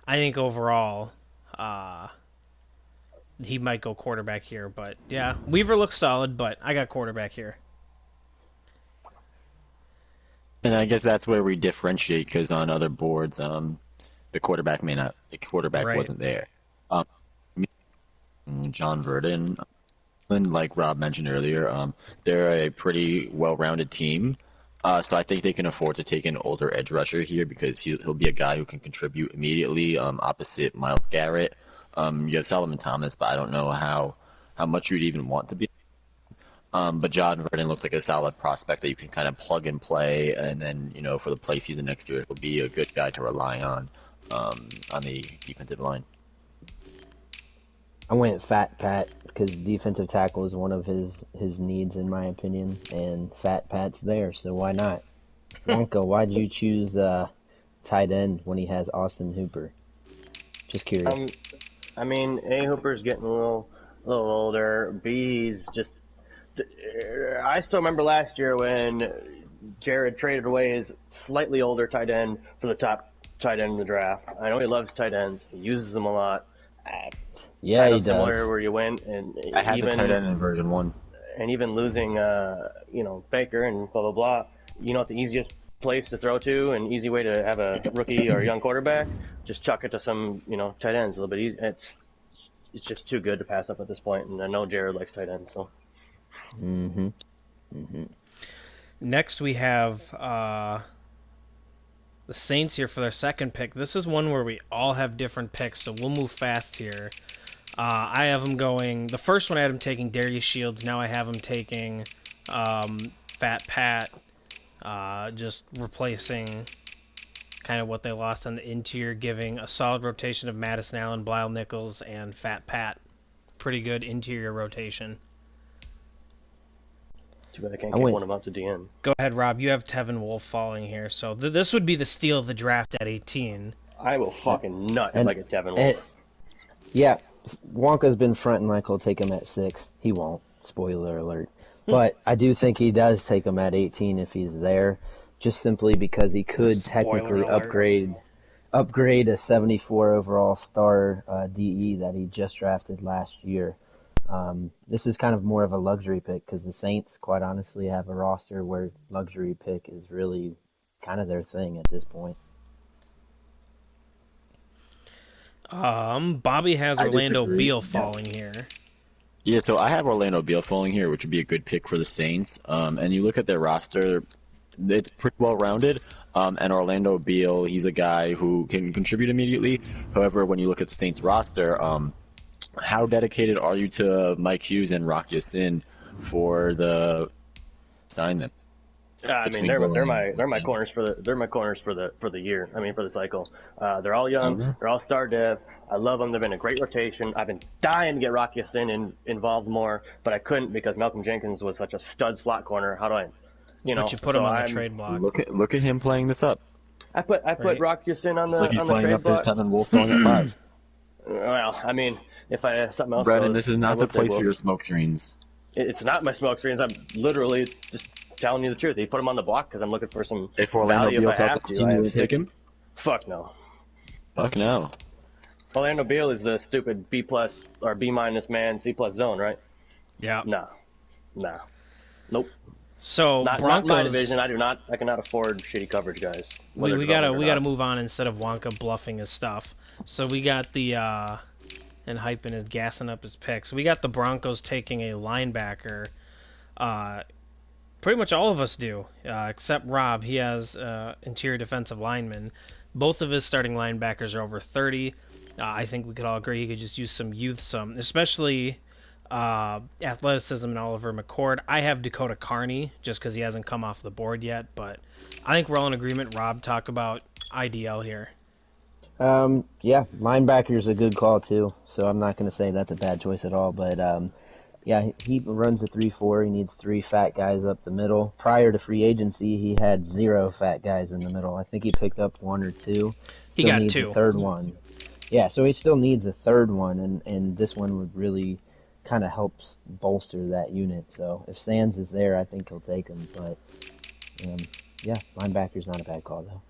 I think overall, he might go quarterback here. But yeah, Weaver looks solid, but I got quarterback here. And I guess that's where we differentiate, because on other boards, the quarterback Right. wasn't there. John Verdon, And like Rob mentioned earlier, they're a pretty well-rounded team. So I think they can afford to take an older edge rusher here because he'll be a guy who can contribute immediately, opposite Myles Garrett. You have Solomon Thomas, but I don't know how much you'd even want to be. But John Vernon looks like a solid prospect that you can kind of plug and play, and then for the play season next year, he'll be a good guy to rely on the defensive line. I went Fat Pat because defensive tackle is one of his needs, in my opinion, and Fat Pat's there, so why not? Wonka, why'd you choose tight end when he has Austin Hooper? Just curious. I mean, A, Hooper's getting a little older. B, he's just. I still remember last year when Jared traded away his slightly older tight end for the top tight end in the draft. I know he loves tight ends. He uses them a lot. Yeah, he similar does. where you went, and I had even the tight end in version 1. and even losing, Baker and blah blah blah. You know what the easiest place to throw to, an easy way to have a rookie or a young quarterback? Just chuck it to some, tight ends a little bit easy. It's just too good to pass up at this point, and I know Jared likes tight ends, so. Next, we have the Saints here for their second pick. This is one where we all have different picks, so we'll move fast here. I have him going. The first one I had him taking Darius Shields. Now I have him taking Fat Pat, just replacing kind of what they lost on the interior, giving a solid rotation of Madison Allen, Blyle Nichols, and Fat Pat. Pretty good interior rotation. Too bad I can't get one of them out to DN. Go ahead, Rob. You have Tevin Wolf falling here, so this would be the steal of the draft at 18. I will fucking nut if I get Tevin Wolf. Yeah, Wonka's been fronting like he'll take him at 6. He won't. Spoiler alert. But I do think he does take him at 18 if he's there, just simply because he could technically upgrade a 74 overall star DE that he just drafted last year. This is kind of more of a luxury pick because the Saints, quite honestly, have a roster where luxury pick is really kind of their thing at this point. Bobby has Orlando Beal falling here. Yeah, so I have Orlando Beal falling here, which would be a good pick for the Saints. And you look at their roster, it's pretty well rounded. And Orlando Beal, he's a guy who can contribute immediately. However, when you look at the Saints roster, how dedicated are you to Mike Hughes and Rock Ya-Sin for the assignment? I mean, they're my corners for the year. I mean, for the cycle. They're all young. They're all star dev. I love them. They've been a great rotation. I've been dying to get Rock Ya-Sin involved more, but I couldn't because Malcolm Jenkins was such a stud slot corner. How do I, But you put him on the trade block. Look at him playing this up. I put Rock Ya-Sin on the It's like he's on the playing trade up block. his Tevin Wolf going at 5. Well, I mean, if I something else. Brennan, goes, this is not I the would say place Wolf. for your smoke screens. It's not my smoke screens. I'm literally just telling you the truth. He put him on the block because I'm looking for some If Orlando value Beal if I have tells to. you to take him, Fuck no. fuck no. Orlando Beal is the stupid B+ or B- man, C+ zone, right? Yeah. Nah. Nope. So Not Broncos. my division. I cannot afford shitty coverage guys. We gotta move on instead of Wonka bluffing his stuff. So we got the and hyping his gassing up his picks. We got the Broncos taking a linebacker. Pretty much all of us do, except Rob. He has interior defensive lineman. Both of his starting linebackers are over 30. I think we could all agree he could just use some youth, especially athleticism and Oliver McCord. I have Dakota Carney just because he hasn't come off the board yet, but I think we're all in agreement. Rob, talk about IDL here. Yeah, linebacker's a good call too, so I'm not going to say that's a bad choice at all, but yeah, he runs a 3-4. He needs 3 fat guys up the middle. Prior to free agency, he had 0 fat guys in the middle. I think he picked up 1 or 2. He got needs 2. A third one. Yeah, so he still needs a third one, and this one would really kind of help bolster that unit. So if Sands is there, I think he'll take him. But yeah, linebacker's not a bad call though.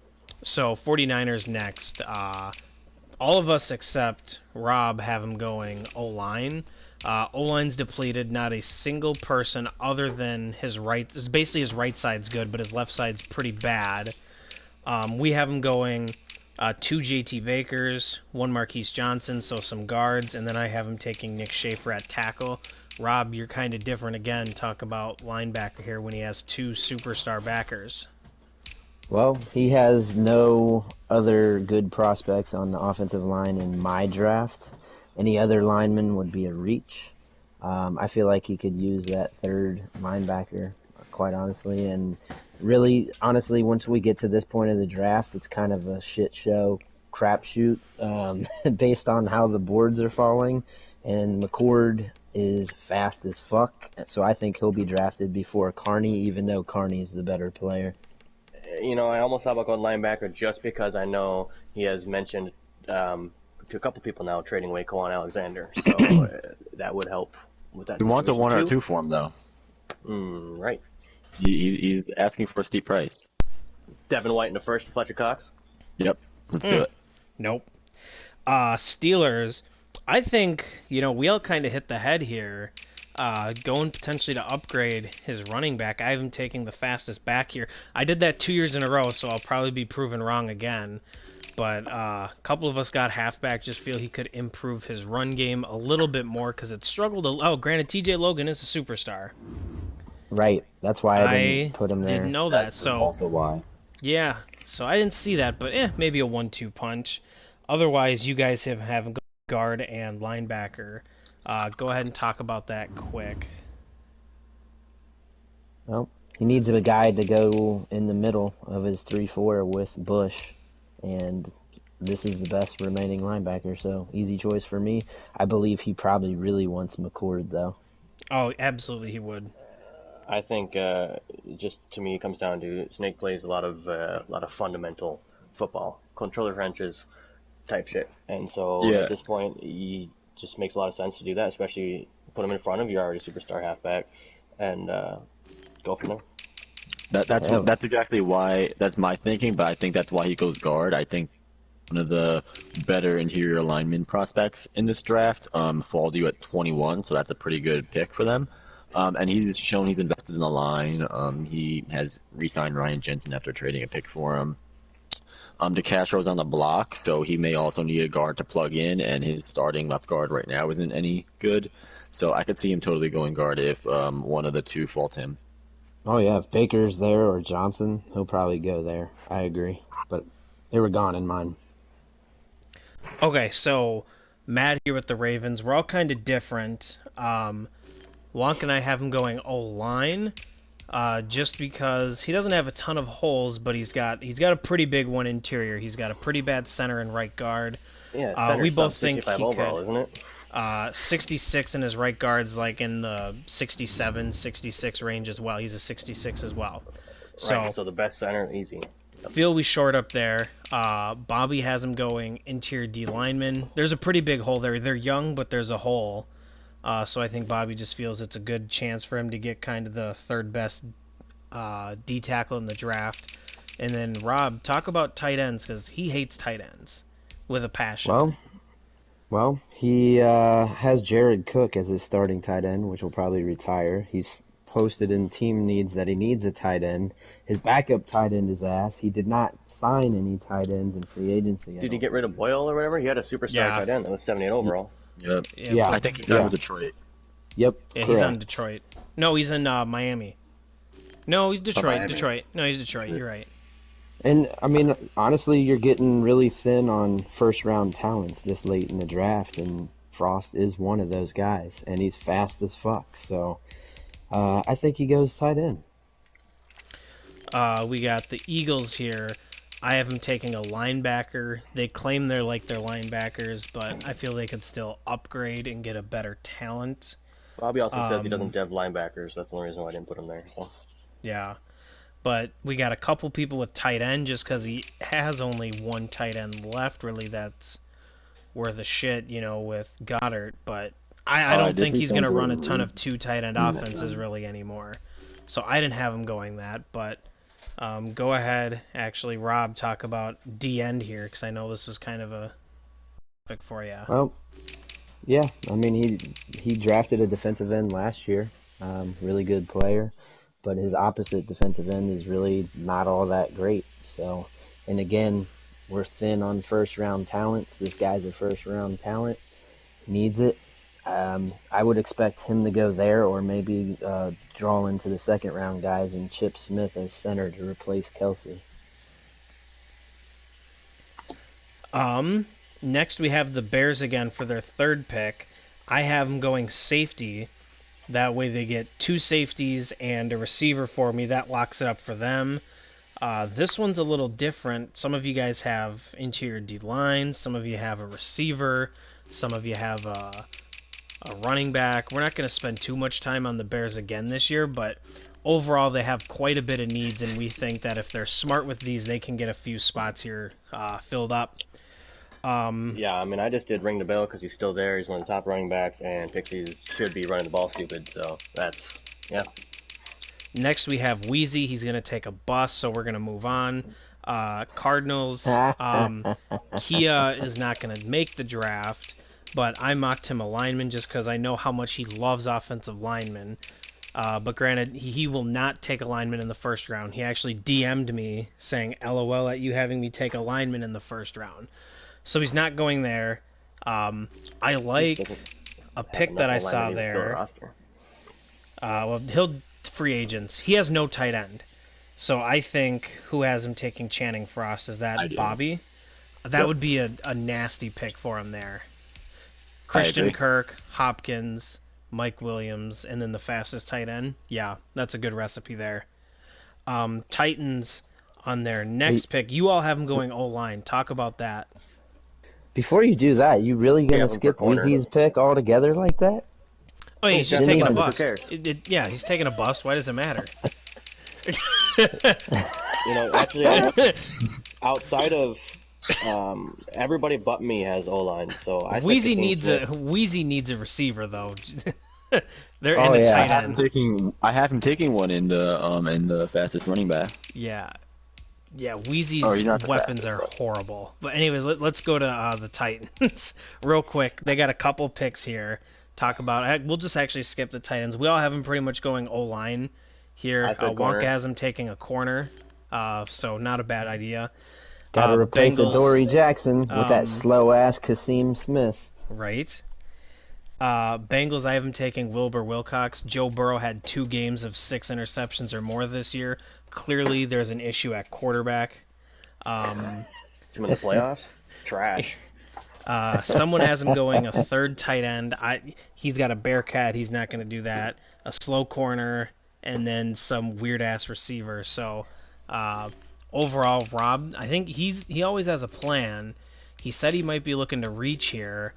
So 49ers next. All of us except Rob have him going O-line. O-line's depleted. Not a single person other than his right. Basically, his right side's good, but his left side's pretty bad. We have him going 2 JT Bakers, 1 Marquise Johnson, so some guards, and then I have him taking Nick Shafer at tackle. Rob, you're kind of different again. Talk about linebacker here when he has two superstar backers. Well, he has no other good prospects on the offensive line in my draft. Any other lineman would be a reach. I feel like he could use that third linebacker, quite honestly. And really, honestly, once we get to this point of the draft, it's kind of a shit show, crapshoot, based on how the boards are falling. And McCord is fast as fuck, so I think he'll be drafted before Carney, even though Carney's the better player. You know, I almost thought about going linebacker just because I know he has mentioned to a couple people now trading away Cohen Alexander, so that would help with that. He wants a 1 or too. 2 for him, though. Right. He's asking for a steep price. Devin White in the first, Fletcher Cox. Yep, let's do it. Nope. Steelers, I think, we all kind of hit the head here. Going potentially to upgrade his running back. I have him taking the fastest back here. I did that 2 years in a row, so I'll probably be proven wrong again. But a couple of us got halfback. Just feel he could improve his run game a little bit more because it struggled. Granted, TJ Logan is a superstar. Right. That's why I didn't put him there. Didn't know that. That's So also why. yeah. So I didn't see that, but maybe a 1-2 punch. Otherwise, you guys have guard and linebacker. Go ahead and talk about that quick. Well, he needs a guy to go in the middle of his 3-4 with Bush, and this is the best remaining linebacker, so easy choice for me. I believe he probably really wants McCord, though. Oh, absolutely he would. I think just to me it comes down to Snake plays a lot of fundamental football, controller wrenches type shit, and so at this point he just makes a lot of sense to do that, especially put him in front of your already superstar halfback, and go from there. That's exactly why. That's my thinking, but I think that's why he goes guard. I think one of the better interior lineman prospects in this draft fall due at 21, so that's a pretty good pick for them. And he's shown he's invested in the line. He has re-signed Ryan Jensen after trading a pick for him. DeCastro's on the block, so he may also need a guard to plug in, and his starting left guard right now isn't any good. So I could see him totally going guard if one of the two fall to him. Oh, yeah, if Baker's there or Johnson, he'll probably go there. I agree. But they were gone in mine. Okay, so Matt here with the Ravens. We're all kind of different. Wonk and I have him going O-line, just because he doesn't have a ton of holes, but he's got a pretty big one interior. He's got a pretty bad center and right guard. Yeah, we both think he overall, could. Isn't it? 66 and his right guard's like in the 67, 66 range as well. He's a 66 as well. Right, so the best center, easy. Feel we short up there. Bobby has him going interior D lineman. There's a pretty big hole there. They're young, but there's a hole. So I think Bobby just feels it's a good chance for him to get kind of the third best D tackle in the draft. And then Rob, talk about tight ends because he hates tight ends with a passion. Well, he has Jared Cook as his starting tight end, which will probably retire. He's posted in team needs that he needs a tight end. His backup tight end is ass. He did not sign any tight ends in free agency. Did he get rid of Boyle or whatever? He had a superstar tight end that was 78 overall. Yep. Yeah. I think he's out of Detroit. Yep. Yeah, correct. he's on Detroit. No, he's in Miami. No, he's Detroit. Detroit. No, he's Detroit. You're right. And, I mean, honestly, you're getting really thin on first-round talents this late in the draft, and Frost is one of those guys, and he's fast as fuck. So I think he goes tight end. We got the Eagles here. I have them taking a linebacker. They claim they're like their linebackers, but I feel they could still upgrade and get a better talent. Bobby also says he doesn't have linebackers. That's the only reason why I didn't put him there. So. Yeah. But we got a couple people with tight end just because he has only one tight end left, really, that's worth a shit, with Goddard. But I don't think he's going to run a ton of two tight end offenses really anymore. So I didn't have him going that, but go ahead, actually, Rob, talk about D end here because I know this is kind of a topic for you. Well, yeah, I mean, he drafted a defensive end last year, really good player. But his opposite defensive end is really not all that great. So, and again, we're thin on first-round talents. This guy's a first-round talent. Needs it. I would expect him to go there, or maybe draw into the second round guys and Chip Smith as center to replace Kelsey. Next we have the Bears again for their third pick. I have them going safety. That way they get 2 safeties and a receiver for me. That locks it up for them. This one's a little different. Some of you guys have interior D-line. Some of you have a receiver. Some of you have a running back. We're not going to spend too much time on the Bears again this year, but overall they have quite a bit of needs, and we think that if they're smart with these, they can get a few spots here filled up. Yeah, I mean, I just did ring the bell because he's still there. He's one of the top running backs, and Pixies should be running the ball stupid. So that's, yeah. Next we have Wheezy. He's going to take a bus, so we're going to move on. Cardinals, Kia is not going to make the draft, but I mocked him a lineman just because I know how much he loves offensive linemen. But granted, he will not take a lineman in the first round. He actually DM'd me saying, LOL at you having me take a lineman in the first round. So he's not going there. I like a pick that I saw there. Well, he'll free agents. He has no tight end. So I think who has him taking Channing Frost? Is that Bobby? That would be a nasty pick for him there. Christian Kirk, Hopkins, Mike Williams, and then the fastest tight end. Yeah, that's a good recipe there. Titans on their next pick. You all have them going O-line. Talk about that. Before you do that, you really gonna skip Wheezy's pick altogether like that? Oh, he's just taking a bust. Yeah, he's taking a bust. Why does it matter? Actually, outside of everybody but me has O-line, so I Wheezy needs a receiver though. They're in the tight end. I have him taking one in the fastest running back. Yeah, Wheezy's weapons are horrible. But anyways, let's go to the Titans real quick. They got a couple picks here. Talk about. We'll just actually skip the Titans. We all have them pretty much going O-line here. Wonka has them taking a corner, so not a bad idea. Got to replace Adoree Jackson with that slow ass Kasim Smith. Right. Bengals, I have them taking Wilbur Wilcox. Joe Burrow had 2 games of 6 interceptions or more this year. Clearly, there's an issue at quarterback. In the playoffs? Trash. Someone has him going a third tight end. He's got a Bearcat. He's not going to do that. A slow corner, and then some weird-ass receiver. So, overall, Rob, I think he always has a plan. He said he might be looking to reach here.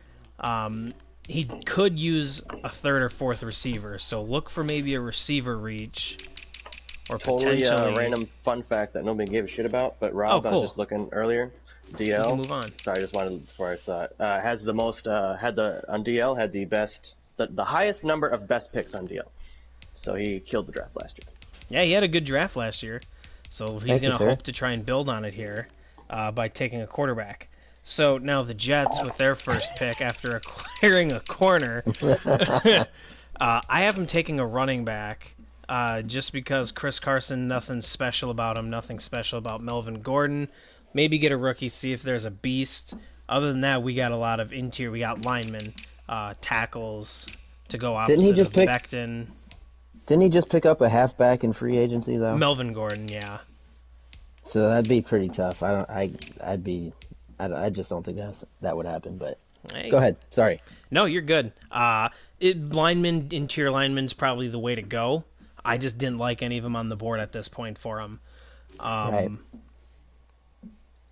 He could use a third or fourth receiver, so look for maybe a receiver reach. Or totally potentially... random fun fact that nobody gave a shit about, but Rob, I was just looking earlier. DL. We can move on. Sorry, I just wanted before I saw it. Has the most on DL had the best, the highest number of best picks on DL. So he killed the draft last year. Yeah, he had a good draft last year. So he's going to hope to try and build on it here by taking a quarterback. So now the Jets with their first pick after acquiring a corner. I have him taking a running back just because Chris Carson, nothing special about him, nothing special about Melvin Gordon. Maybe get a rookie, see if there's a beast. Other than that, we got a lot of interior. We got linemen, tackles to go opposite of Becton. Didn't he just pick up a halfback in free agency though? Melvin Gordon, yeah. So that'd be pretty tough. I just don't think that would happen. But go ahead. Sorry. No, you're good. Interior lineman's probably the way to go. I just didn't like any of them on the board at this point for him. Right.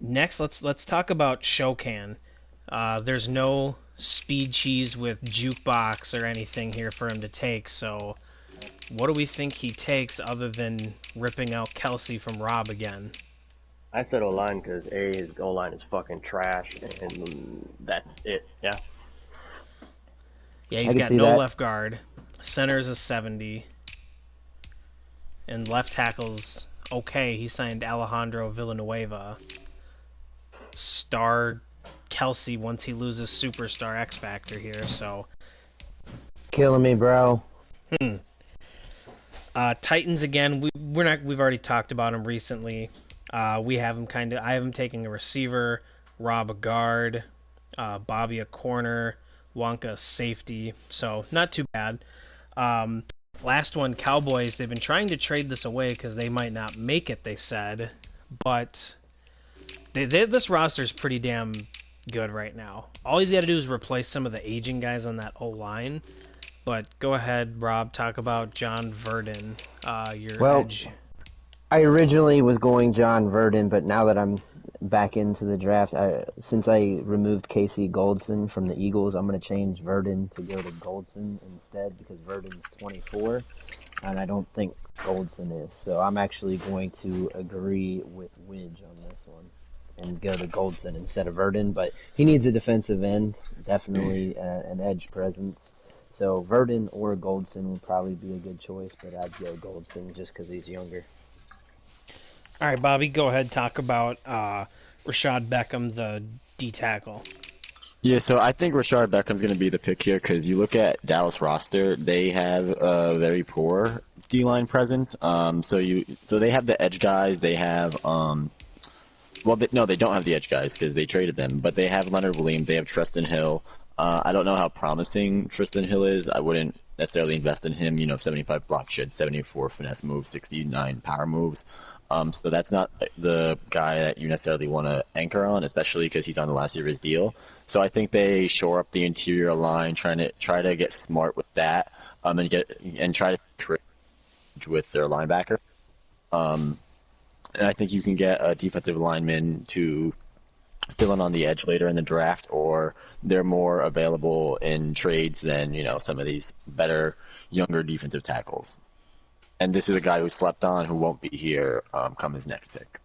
Next, let's talk about Shokan. There's no speed cheese with jukebox or anything here for him to take. So, what do we think he takes other than ripping out Kelsey from Rob again? I said O-line because his O-line is fucking trash, and that's it. Yeah. Yeah, he's got no left guard. Center's a 70. And left tackle's okay. He signed Alejandro Villanueva. Star Kelsey once he loses superstar X Factor here, so. Killing me, bro. Titans again. We've already talked about him recently. We have him I have him taking a receiver, Rob a guard, Bobby a corner, Wonka safety, so not too bad. Last one, Cowboys. They've been trying to trade this away because they might not make it, they said. But this roster is pretty damn good right now. All he's got to do is replace some of the aging guys on that O-line. But go ahead, Rob, talk about John Verdon, your edge. I originally was going John Verdon, but now that I'm back into the draft, since I removed Casey Goldson from the Eagles, I'm going to change Verdon to go to Goldson instead because Verdon's 24, and I don't think Goldson is. So I'm actually going to agree with Widge on this one and go to Goldson instead of Verdon, but he needs a defensive end, definitely an edge presence. So Verdon or Goldson would probably be a good choice, but I'd go Goldson just because he's younger. All right, Bobby, go ahead. Talk about Rashad Beckham, the D tackle. Yeah, so I think Rashard Beckham's going to be the pick here because you look at Dallas roster, they have a very poor D-line presence. So they have the edge guys. They have no, they don't have the edge guys because they traded them. But they have Leonard Williams. They have Tristan Hill. I don't know how promising Tristan Hill is. I wouldn't necessarily invest in him. 75 block shed, 74 finesse moves, 69 power moves. So that's not the guy that you necessarily want to anchor on, especially because he's on the last year of his deal. So I think they shore up the interior line, try to get smart with that, and try to create with their linebacker. And I think you can get a defensive lineman to fill in on the edge later in the draft, or they're more available in trades than some of these better younger defensive tackles. And this is a guy who slept on, who won't be here come his next pick.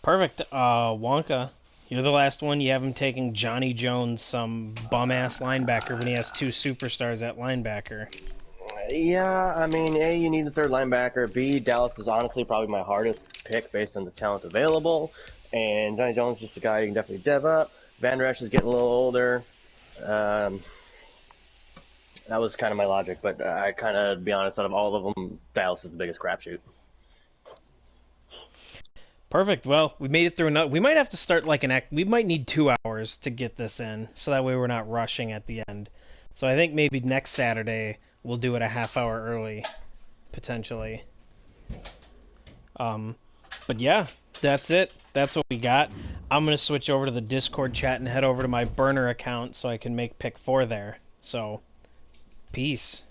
Perfect. Wonka, you're the last one. You have him taking Johnny Jones, some bum-ass linebacker, when he has two superstars at linebacker. Yeah, I mean, A, you need a third linebacker. B, Dallas is honestly probably my hardest pick based on the talent available. And Johnny Jones is just a guy you can definitely dev up. Van Der Esch is getting a little older. That was kind of my logic, but I kind of, to be honest, out of all of them, Dallas is the biggest crapshoot. Perfect. Well, we made it through another. We might have to start we might need 2 hours to get this in, so that way we're not rushing at the end. So I think maybe next Saturday we'll do it a half hour early, potentially. But yeah, that's it. That's what we got. I'm gonna switch over to the Discord chat and head over to my burner account so I can make pick 4 there. So. Peace.